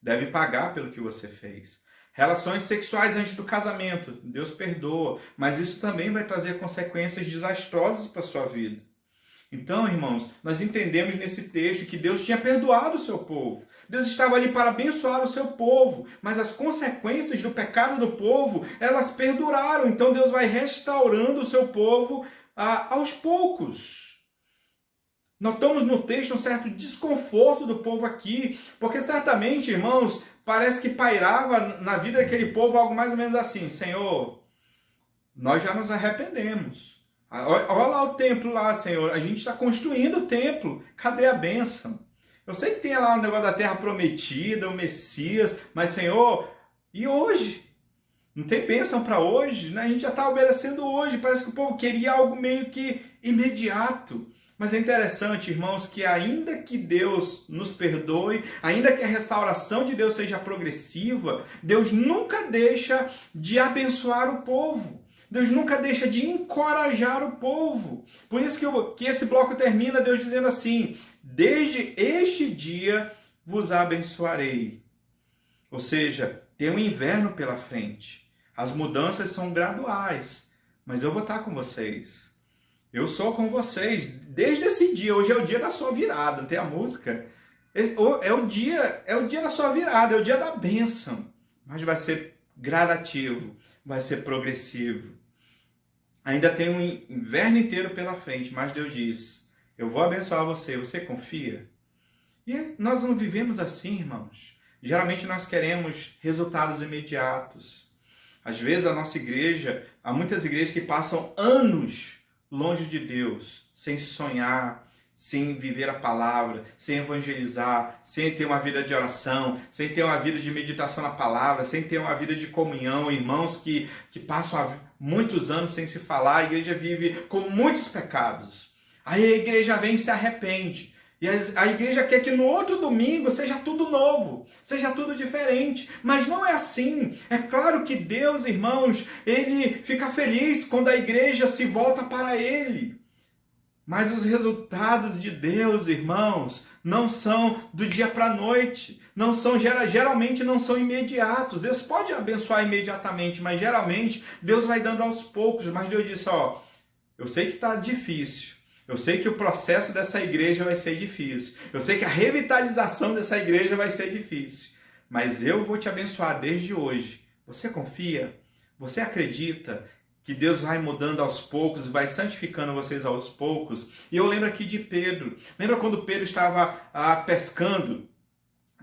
deve pagar pelo que você fez. Relações sexuais antes do casamento. Deus perdoa. Mas isso também vai trazer consequências desastrosas para a sua vida. Então, irmãos, nós entendemos nesse texto que Deus tinha perdoado o seu povo. Deus estava ali para abençoar o seu povo, mas as consequências do pecado do povo, elas perduraram. Então Deus vai restaurando o seu povo aos poucos. Notamos no texto um certo desconforto do povo aqui, porque certamente, irmãos, parece que pairava na vida daquele povo algo mais ou menos assim: Senhor, nós já nos arrependemos. Olha lá o templo lá, Senhor, a gente está construindo o templo, cadê a bênção? Eu sei que tem lá um negócio da terra prometida, o Messias, mas, Senhor, e hoje? Não tem bênção para hoje? Né? A gente já está obedecendo hoje, parece que o povo queria algo meio que imediato. Mas é interessante, irmãos, que ainda que Deus nos perdoe, ainda que a restauração de Deus seja progressiva, Deus nunca deixa de abençoar o povo. Deus nunca deixa de encorajar o povo. Por isso que esse bloco termina Deus dizendo assim: desde este dia vos abençoarei. Ou seja, tem um inverno pela frente. As mudanças são graduais, mas eu vou estar com vocês. Eu sou com vocês desde esse dia. Hoje é o dia da sua virada, tem a música. É o dia da sua virada, é o dia da bênção. Mas vai ser gradativo, vai ser progressivo. Ainda tem um inverno inteiro pela frente, mas Deus diz: eu vou abençoar você, você confia? E nós não vivemos assim, irmãos. Geralmente nós queremos resultados imediatos. Às vezes há muitas igrejas que passam anos longe de Deus, sem sonhar, sem viver a palavra, sem evangelizar, sem ter uma vida de oração, sem ter uma vida de meditação na palavra, sem ter uma vida de comunhão. Irmãos que passam muitos anos sem se falar, a igreja vive com muitos pecados. Aí a igreja vem e se arrepende. E a igreja quer que no outro domingo seja tudo novo, seja tudo diferente. Mas não é assim. É claro que Deus, irmãos, Ele fica feliz quando a igreja se volta para Ele. Mas os resultados de Deus, irmãos, não são do dia para a noite. Geralmente não são imediatos. Deus pode abençoar imediatamente, mas geralmente Deus vai dando aos poucos. Mas Deus disse, eu sei que está difícil. Eu sei que o processo dessa igreja vai ser difícil. Eu sei que a revitalização dessa igreja vai ser difícil. Mas eu vou te abençoar desde hoje. Você confia? Você acredita que Deus vai mudando aos poucos, vai santificando vocês aos poucos? E eu lembro aqui de Pedro. Lembra quando Pedro estava pescando?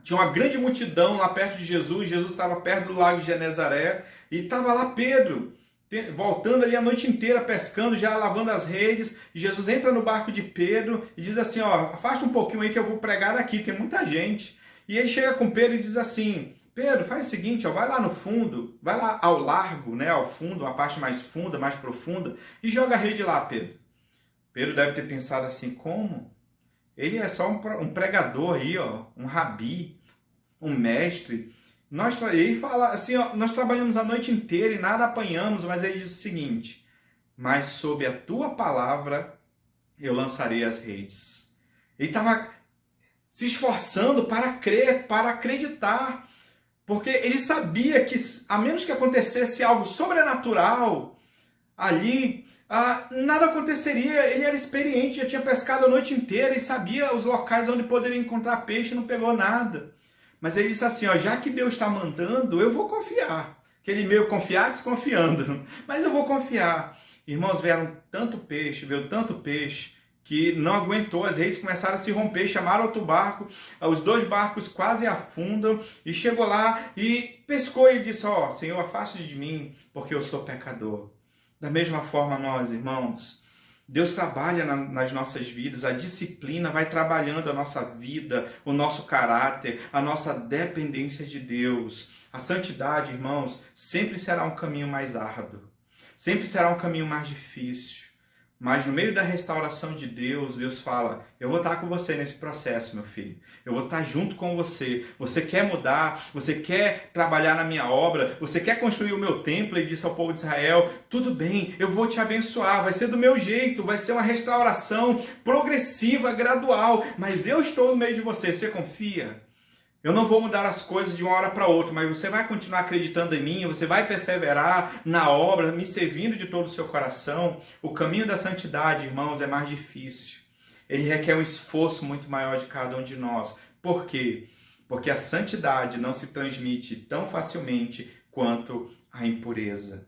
Tinha uma grande multidão lá perto de Jesus. Jesus estava perto do lago de Genezaré. E estava lá Pedro, voltando ali a noite inteira pescando, já lavando as redes. E Jesus entra no barco de Pedro e diz assim, afasta um pouquinho aí que eu vou pregar aqui, tem muita gente. E ele chega com Pedro e diz assim, Pedro, faz o seguinte, vai lá no fundo, vai lá ao largo, né, ao fundo, a parte mais funda, mais profunda, e joga a rede lá, Pedro. Pedro deve ter pensado assim, como? Ele é só um pregador aí, um rabi, um mestre. Ele fala assim, nós trabalhamos a noite inteira e nada apanhamos, mas ele diz o seguinte, mas sob a tua palavra eu lançarei as redes. Ele estava se esforçando para crer, para acreditar, porque ele sabia que a menos que acontecesse algo sobrenatural ali, nada aconteceria. Ele era experiente, já tinha pescado a noite inteira e sabia os locais onde poderia encontrar peixe e não pegou nada. Mas ele disse assim, já que Deus está mandando, eu vou confiar. Aquele meio confiar, desconfiando. Mas eu vou confiar. Irmãos, veio tanto peixe, que não aguentou. As redes começaram a se romper, chamaram outro barco. Os dois barcos quase afundam. E chegou lá e pescou e disse, Senhor, afaste de mim, porque eu sou pecador. Da mesma forma nós, irmãos, Deus trabalha nas nossas vidas, a disciplina vai trabalhando a nossa vida, o nosso caráter, a nossa dependência de Deus. A santidade, irmãos, sempre será um caminho mais árduo, sempre será um caminho mais difícil, Mas no meio da restauração de Deus, Deus fala, eu vou estar com você nesse processo, meu filho. Eu vou estar junto com você. Você quer mudar? Você quer trabalhar na minha obra? Você quer construir o meu templo? Ele disse ao povo de Israel, tudo bem, eu vou te abençoar. Vai ser do meu jeito, vai ser uma restauração progressiva, gradual. Mas eu estou no meio de você. Você confia? Eu não vou mudar as coisas de uma hora para outra, mas você vai continuar acreditando em mim, você vai perseverar na obra, me servindo de todo o seu coração. O caminho da santidade, irmãos, é mais difícil. Ele requer um esforço muito maior de cada um de nós. Por quê? Porque a santidade não se transmite tão facilmente quanto a impureza.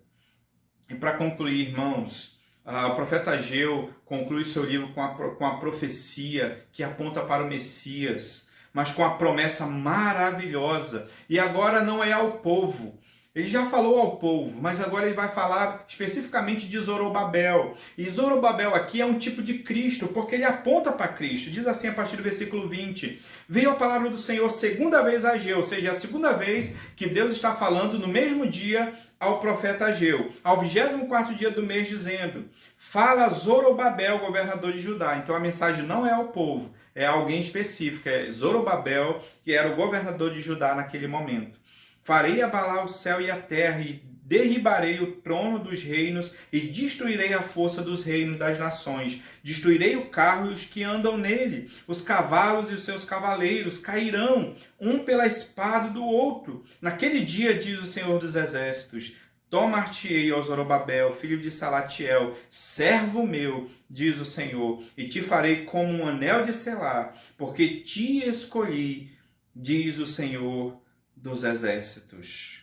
E para concluir, irmãos, o profeta Ageu conclui seu livro com a profecia que aponta para o Messias, mas com a promessa maravilhosa. E agora não é ao povo. Ele já falou ao povo, mas agora ele vai falar especificamente de Zorobabel. E Zorobabel aqui é um tipo de Cristo, porque ele aponta para Cristo. Diz assim a partir do versículo 20. Veio a palavra do Senhor segunda vez a Ageu, ou seja, a segunda vez que Deus está falando no mesmo dia ao profeta Ageu, ao 24º dia do mês, dizendo, fala a Zorobabel, governador de Judá. Então a mensagem não é ao povo, é alguém específico, é Zorobabel, que era o governador de Judá naquele momento. Farei abalar o céu e a terra, e derribarei o trono dos reinos, e destruirei a força dos reinos das nações. Destruirei o carro e os que andam nele. Os cavalos e os seus cavaleiros cairão, um pela espada do outro. Naquele dia, diz o Senhor dos Exércitos, tomar-te-ei, ó Zorobabel, filho de Salatiel, servo meu, diz o Senhor, e te farei como um anel de selar, porque te escolhi, diz o Senhor dos Exércitos.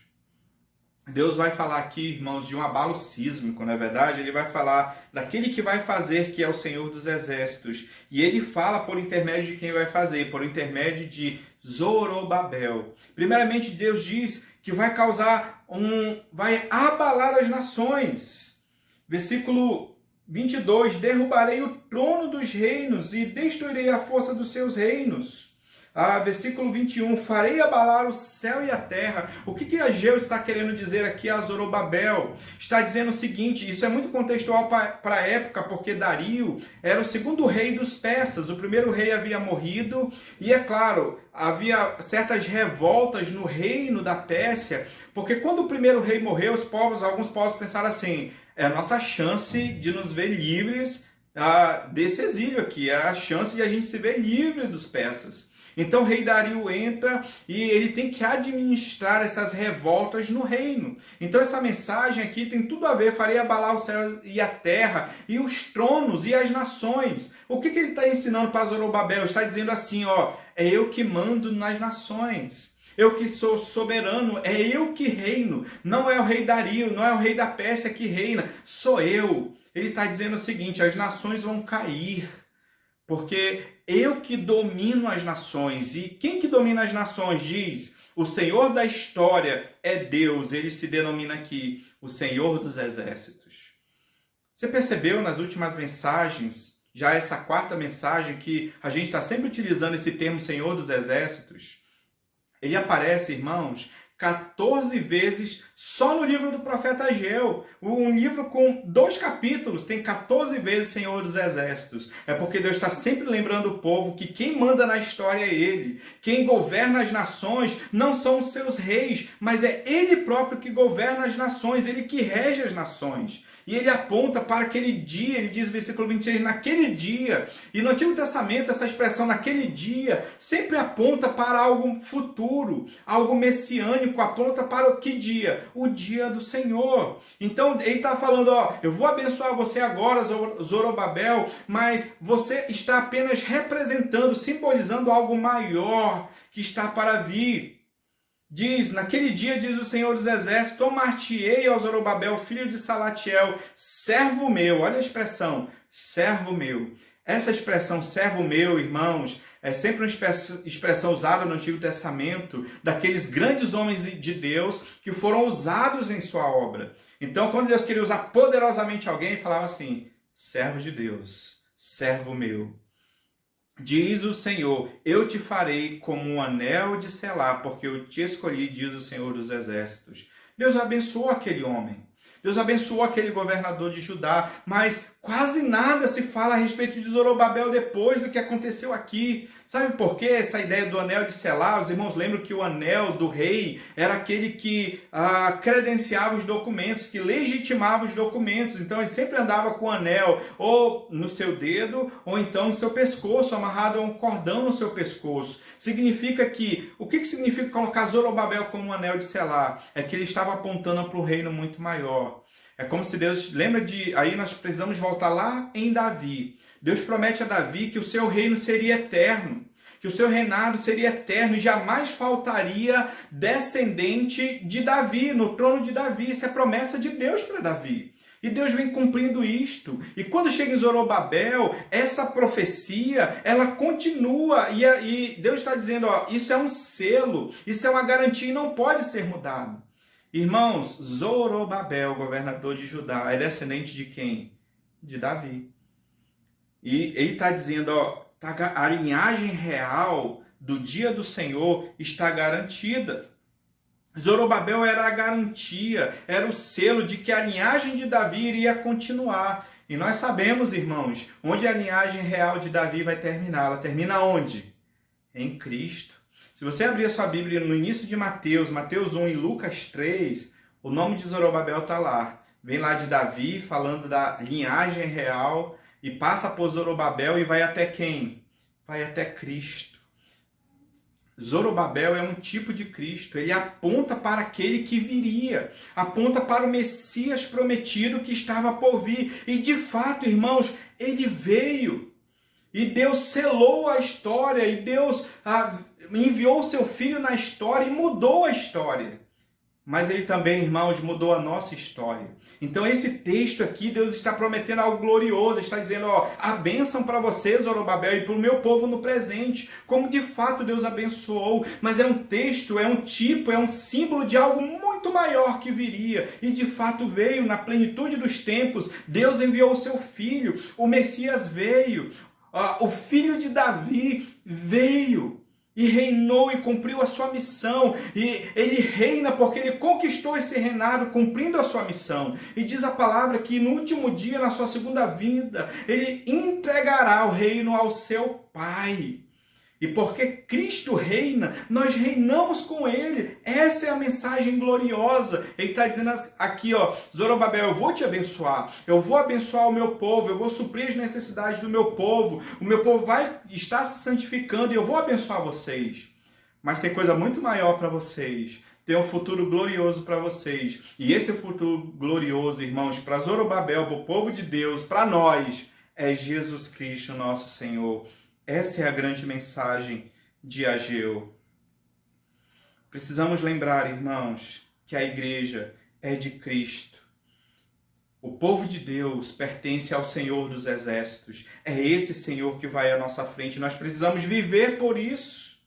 Deus vai falar aqui, irmãos, de um abalo sísmico, não é verdade? Ele vai falar daquele que vai fazer, que é o Senhor dos Exércitos. E ele fala por intermédio de quem vai fazer, por intermédio de Zorobabel. Primeiramente, Deus diz que vai vai abalar as nações. Versículo 22, derrubarei o trono dos reinos e destruirei a força dos seus reinos. Versículo 21, farei abalar o céu e a terra. O que Ageu está querendo dizer aqui a Zorobabel? Está dizendo o seguinte, isso é muito contextual para a época, porque Dario era o segundo rei dos persas. O primeiro rei havia morrido e, é claro, havia certas revoltas no reino da Pérsia, porque quando o primeiro rei morreu, alguns povos pensaram assim, é a nossa chance de nos ver livres desse exílio aqui, é a chance de a gente se ver livre dos persas. Então o rei Dario entra e ele tem que administrar essas revoltas no reino. Então essa mensagem aqui tem tudo a ver, farei abalar o céu e a terra, e os tronos e as nações. O que ele está ensinando para Zorobabel? Está dizendo assim, é eu que mando nas nações. Eu que sou soberano, é eu que reino. Não é o rei Dario, não é o rei da Pérsia que reina, sou eu. Ele está dizendo o seguinte, as nações vão cair, porque eu que domino as nações. E quem que domina as nações? Diz, o Senhor da história é Deus. Ele se denomina aqui o Senhor dos Exércitos. Você percebeu nas últimas mensagens, já essa quarta mensagem, que a gente está sempre utilizando esse termo Senhor dos Exércitos? Ele aparece, irmãos, 14 vezes só no livro do profeta Ageu. Um livro com 2 capítulos, tem 14 vezes Senhor dos Exércitos. É porque Deus está sempre lembrando o povo que quem manda na história é Ele. Quem governa as nações não são os seus reis, mas é Ele próprio que governa as nações, Ele que rege as nações. E ele aponta para aquele dia, ele diz no versículo 26, naquele dia. E no Antigo Testamento, essa expressão naquele dia, sempre aponta para algo futuro, algo messiânico, aponta para o que dia? O dia do Senhor. Então ele está falando, eu vou abençoar você agora, Zorobabel, mas você está apenas representando, simbolizando algo maior que está para vir. Diz, naquele dia, diz o Senhor dos Exércitos, tomar-te-ei ao Zorobabel, filho de Salatiel, servo meu. Olha a expressão, servo meu. Essa expressão, servo meu, irmãos, é sempre uma expressão usada no Antigo Testamento daqueles grandes homens de Deus que foram usados em sua obra. Então, quando Deus queria usar poderosamente alguém, ele falava assim, servo de Deus, servo meu. Diz o Senhor, eu te farei como um anel de selar, porque eu te escolhi, diz o Senhor dos Exércitos. Deus abençoou aquele homem. Deus abençoou aquele governador de Judá, mas quase nada se fala a respeito de Zorobabel depois do que aconteceu aqui. Sabe por quê? Essa ideia do anel de selar, os irmãos lembram que o anel do rei era aquele que credenciava os documentos, que legitimava os documentos. Então ele sempre andava com o anel ou no seu dedo, ou então no seu pescoço, amarrado a um cordão no seu pescoço. Significa que, o que significa colocar Zorobabel como um anel de selar? É que ele estava apontando para um reino muito maior. É como se Deus, aí nós precisamos voltar lá em Davi. Deus promete a Davi que o seu reino seria eterno, que o seu reinado seria eterno e jamais faltaria descendente de Davi, no trono de Davi. Isso é promessa de Deus para Davi. E Deus vem cumprindo isto. E quando chega em Zorobabel, essa profecia, ela continua. E Deus está dizendo, isso é um selo, isso é uma garantia e não pode ser mudado. Irmãos, Zorobabel, governador de Judá, é descendente de quem? De Davi. E ele está dizendo, a linhagem real do dia do Senhor está garantida. Zorobabel era a garantia, era o selo de que a linhagem de Davi iria continuar. E nós sabemos, irmãos, onde a linhagem real de Davi vai terminar. Ela termina onde? Em Cristo. Se você abrir a sua Bíblia no início de Mateus 1 e Lucas 3, o nome de Zorobabel está lá. Vem lá de Davi, falando da linhagem real, e passa por Zorobabel e vai até quem? Vai até Cristo. Zorobabel é um tipo de Cristo, ele aponta para aquele que viria, aponta para o Messias prometido que estava por vir. E de fato, irmãos, ele veio. E Deus selou a história, e Deus enviou o seu Filho na história e mudou a história. Mas ele também, irmãos, mudou a nossa história. Então esse texto aqui, Deus está prometendo algo glorioso, está dizendo, a bênção para você, Zorobabel, e para o meu povo no presente, como de fato Deus abençoou. Mas é um texto, é um tipo, é um símbolo de algo muito maior que viria. E de fato veio, na plenitude dos tempos, Deus enviou o seu Filho, o Messias veio, o Filho de Davi veio. E reinou e cumpriu a sua missão. E ele reina porque ele conquistou esse reinado cumprindo a sua missão. E diz a palavra que no último dia, na sua segunda vinda, ele entregará o reino ao seu Pai. E porque Cristo reina, nós reinamos com Ele. Essa é a mensagem gloriosa. Ele está dizendo aqui, Zorobabel, eu vou te abençoar. Eu vou abençoar o meu povo. Eu vou suprir as necessidades do meu povo. O meu povo vai estar se santificando e eu vou abençoar vocês. Mas tem coisa muito maior para vocês. Tem um futuro glorioso para vocês. E esse futuro glorioso, irmãos, para Zorobabel, para o povo de Deus, para nós, é Jesus Cristo, nosso Senhor. Essa é a grande mensagem de Ageu. Precisamos lembrar, irmãos, que a igreja é de Cristo. O povo de Deus pertence ao Senhor dos Exércitos. É esse Senhor que vai à nossa frente. Nós precisamos viver por isso.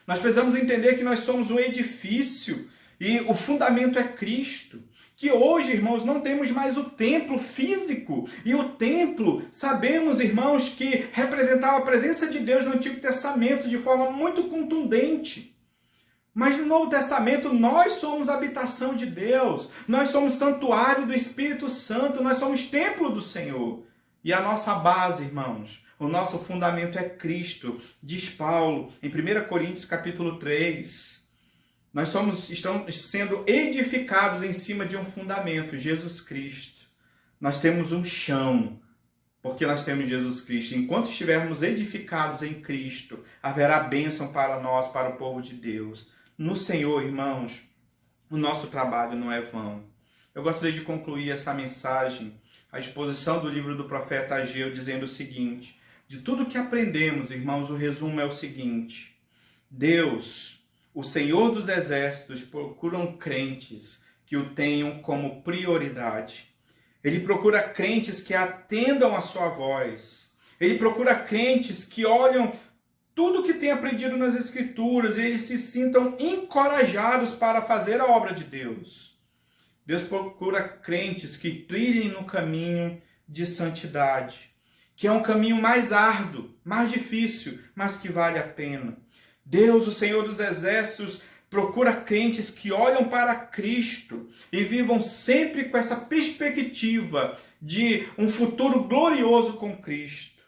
Nós precisamos entender que nós somos um edifício e o fundamento é Cristo. Que hoje, irmãos, não temos mais o templo físico. E o templo, sabemos, irmãos, que representava a presença de Deus no Antigo Testamento de forma muito contundente. Mas no Novo Testamento, nós somos a habitação de Deus. Nós somos santuário do Espírito Santo. Nós somos templo do Senhor. E a nossa base, irmãos, o nosso fundamento é Cristo. Diz Paulo em 1 Coríntios capítulo 3... Nós estamos sendo edificados em cima de um fundamento, Jesus Cristo. Nós temos um chão, porque nós temos Jesus Cristo. Enquanto estivermos edificados em Cristo, haverá bênção para nós, para o povo de Deus. No Senhor, irmãos, o nosso trabalho não é vão. Eu gostaria de concluir essa mensagem, a exposição do livro do profeta Ageu, dizendo o seguinte: de tudo que aprendemos, irmãos, o resumo é o seguinte: Deus, o Senhor dos Exércitos, procuram crentes que o tenham como prioridade. Ele procura crentes que atendam a sua voz. Ele procura crentes que olham tudo que tem aprendido nas Escrituras e eles se sintam encorajados para fazer a obra de Deus. Deus procura crentes que trilhem no caminho de santidade, que é um caminho mais árduo, mais difícil, mas que vale a pena. Deus, o Senhor dos Exércitos, procura crentes que olham para Cristo e vivam sempre com essa perspectiva de um futuro glorioso com Cristo.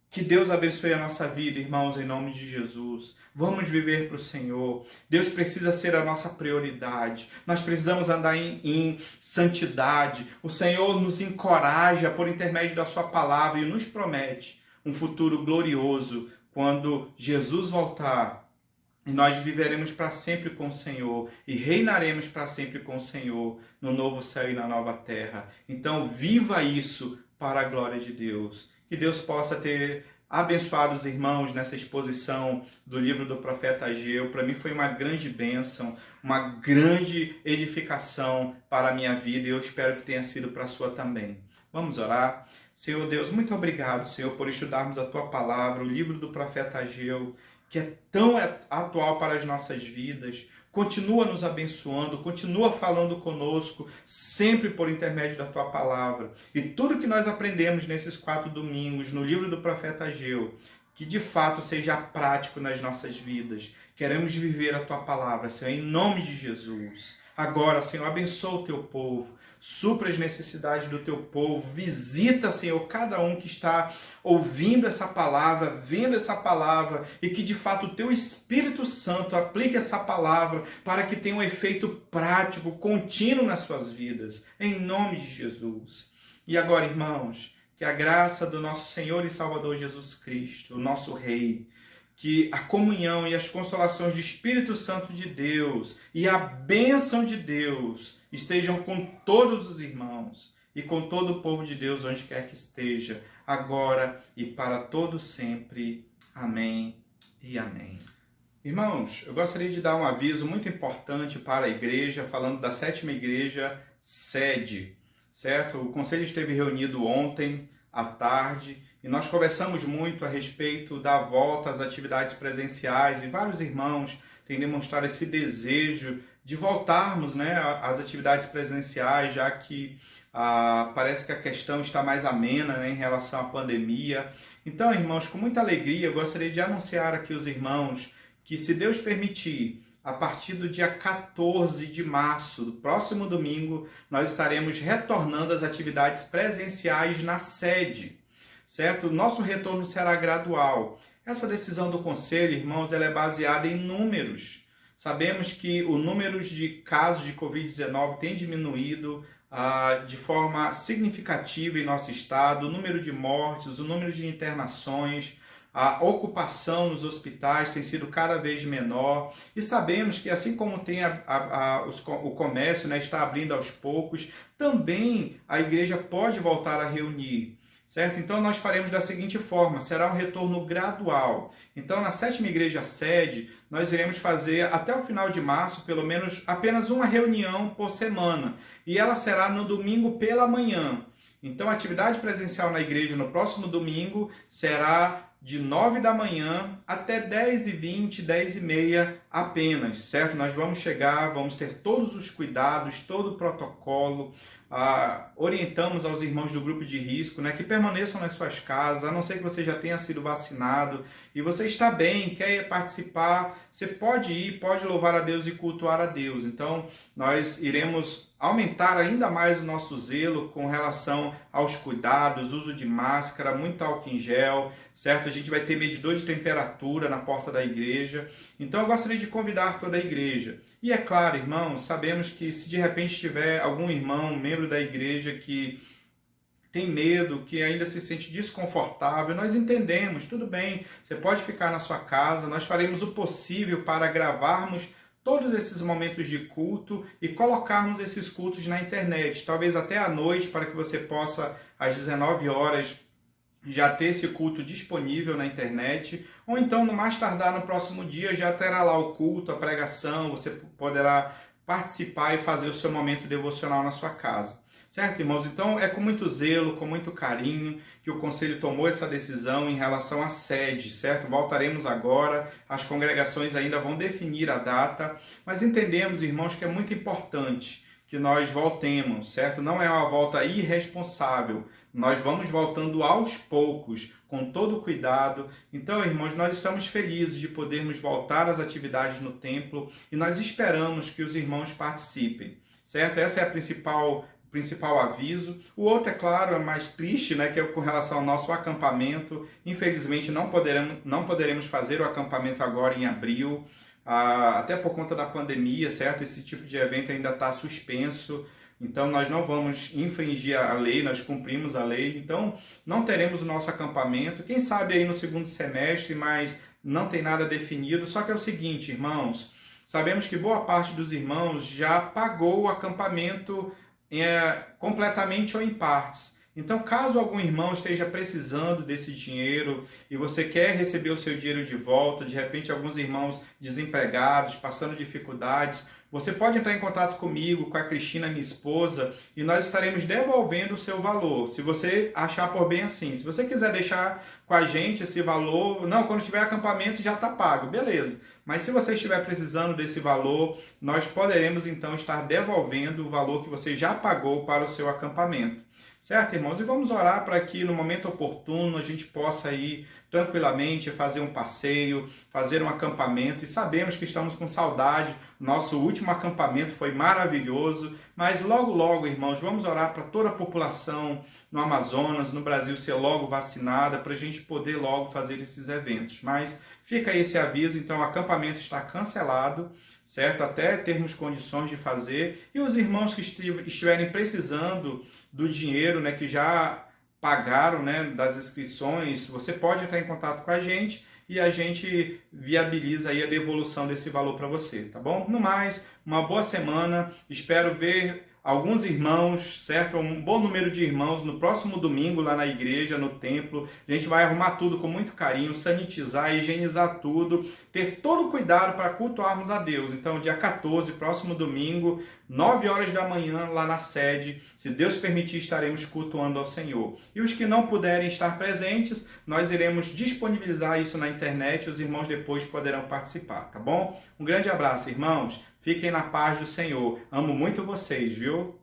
Que Deus abençoe a nossa vida, irmãos, em nome de Jesus. Vamos viver para o Senhor. Deus precisa ser a nossa prioridade. Nós precisamos andar em santidade. O Senhor nos encoraja por intermédio da sua palavra e nos promete um futuro glorioso quando Jesus voltar. E nós viveremos para sempre com o Senhor e reinaremos para sempre com o Senhor no novo céu e na nova terra. Então, viva isso para a glória de Deus. Que Deus possa ter abençoado os irmãos nessa exposição do livro do profeta Ageu. Para mim foi uma grande bênção, uma grande edificação para a minha vida e eu espero que tenha sido para a sua também. Vamos orar? Senhor Deus, muito obrigado, Senhor, por estudarmos a Tua palavra, o livro do profeta Ageu, que é tão atual para as nossas vidas. Continua nos abençoando, continua falando conosco, sempre por intermédio da Tua palavra. E tudo que nós aprendemos nesses 4 domingos no livro do profeta Ageu, que de fato seja prático nas nossas vidas. Queremos viver a Tua palavra, Senhor, em nome de Jesus. Agora, Senhor, abençoa o Teu povo. Supra as necessidades do Teu povo. Visita, Senhor, cada um que está ouvindo essa palavra, vendo essa palavra, e que de fato o Teu Espírito Santo aplique essa palavra para que tenha um efeito prático, contínuo nas suas vidas. Em nome de Jesus. E agora, irmãos, que a graça do nosso Senhor e Salvador Jesus Cristo, o nosso Rei, que a comunhão e as consolações do Espírito Santo de Deus e a bênção de Deus estejam com todos os irmãos e com todo o povo de Deus onde quer que esteja, agora e para todo sempre. Amém e amém. Irmãos, eu gostaria de dar um aviso muito importante para a igreja, falando da 7ª igreja sede, certo? O conselho esteve reunido ontem à tarde e nós conversamos muito a respeito da volta às atividades presenciais e vários irmãos têm demonstrado esse desejo de voltarmos, né, às atividades presenciais, já que parece que a questão está mais amena, né, em relação à pandemia. Então, irmãos, com muita alegria, eu gostaria de anunciar aqui aos irmãos que, se Deus permitir, a partir do dia 14 de março, do próximo domingo, nós estaremos retornando às atividades presenciais na sede. Certo? O nosso retorno será gradual. Essa decisão do conselho, irmãos, ela é baseada em números. Sabemos que o número de casos de Covid-19 tem diminuído de forma significativa em nosso estado, o número de mortes, o número de internações, a ocupação nos hospitais tem sido cada vez menor. E sabemos que, assim como tem o comércio, né, está abrindo aos poucos, também a igreja pode voltar a reunir. Certo? Então nós faremos da seguinte forma, será um retorno gradual. Então na 7ª igreja sede, nós iremos fazer até o final de março, pelo menos apenas uma reunião por semana. E ela será no domingo pela manhã. Então a atividade presencial na igreja no próximo domingo será de 9 da manhã até 10h20, 10h30 apenas, certo? Nós vamos chegar, vamos ter todos os cuidados, todo o protocolo, orientamos aos irmãos do grupo de risco, né, que permaneçam nas suas casas, a não ser que você já tenha sido vacinado e você está bem, quer participar, você pode ir, pode louvar a Deus e cultuar a Deus. Então, nós iremos aumentar ainda mais o nosso zelo com relação aos cuidados, uso de máscara, muito álcool em gel, certo? A gente vai ter medidor de temperatura na porta da igreja. Então, eu gostaria de convidar toda a igreja. E é claro, irmãos, sabemos que se de repente tiver algum irmão, membro da igreja que tem medo, que ainda se sente desconfortável, nós entendemos, tudo bem, você pode ficar na sua casa, nós faremos o possível para gravarmos todos esses momentos de culto e colocarmos esses cultos na internet, talvez até à noite, para que você possa, às 19 horas, já ter esse culto disponível na internet, ou então, no mais tardar no próximo dia, já terá lá o culto, a pregação, você poderá participar e fazer o seu momento devocional na sua casa. Certo, irmãos? Então, é com muito zelo, com muito carinho, que o Conselho tomou essa decisão em relação à sede, certo? Voltaremos agora, as congregações ainda vão definir a data, mas entendemos, irmãos, que é muito importante que nós voltemos, certo? Não é uma volta irresponsável, nós vamos voltando aos poucos, com todo cuidado. Então, irmãos, nós estamos felizes de podermos voltar às atividades no templo e nós esperamos que os irmãos participem, certo? Essa é a principal aviso. O outro, é claro, é mais triste, né, que é com relação ao nosso acampamento. Infelizmente, não poderemos fazer o acampamento agora em abril, até por conta da pandemia, certo? Esse tipo de evento ainda está suspenso. Então, nós não vamos infringir a lei, nós cumprimos a lei. Então, não teremos o nosso acampamento. Quem sabe aí no segundo semestre, mas não tem nada definido. Só que é o seguinte, irmãos, sabemos que boa parte dos irmãos já pagou o acampamento completamente ou em partes. Então, caso algum irmão esteja precisando desse dinheiro e você quer receber o seu dinheiro de volta, de repente alguns irmãos desempregados, passando dificuldades, você pode entrar em contato comigo, com a Cristina, minha esposa, e nós estaremos devolvendo o seu valor, se você achar por bem assim. Se você quiser deixar com a gente esse valor, não, quando tiver acampamento já está pago, beleza. Mas se você estiver precisando desse valor, nós poderemos então estar devolvendo o valor que você já pagou para o seu acampamento. Certo, irmãos? E vamos orar para que no momento oportuno a gente possa ir tranquilamente fazer um passeio, fazer um acampamento. E sabemos que estamos com saudade. Nosso último acampamento foi maravilhoso. Mas logo, logo, irmãos, vamos orar para toda a população no Amazonas, no Brasil, ser logo vacinada, para a gente poder logo fazer esses eventos. Mas fica aí esse aviso, então o acampamento está cancelado, certo? Até termos condições de fazer. E os irmãos que estiverem precisando do dinheiro, né, que já pagaram, né, das inscrições, você pode entrar em contato com a gente e a gente viabiliza aí a devolução desse valor para você, tá bom? No mais, uma boa semana, espero ver alguns irmãos, certo? Um bom número de irmãos no próximo domingo lá na igreja, no templo. A gente vai arrumar tudo com muito carinho, sanitizar, higienizar tudo, ter todo o cuidado para cultuarmos a Deus. Então, dia 14, próximo domingo, 9 horas da manhã, lá na sede, se Deus permitir, estaremos cultuando ao Senhor. E os que não puderem estar presentes, nós iremos disponibilizar isso na internet, os irmãos depois poderão participar, tá bom? Um grande abraço, irmãos. Fiquem na paz do Senhor. Amo muito vocês, viu?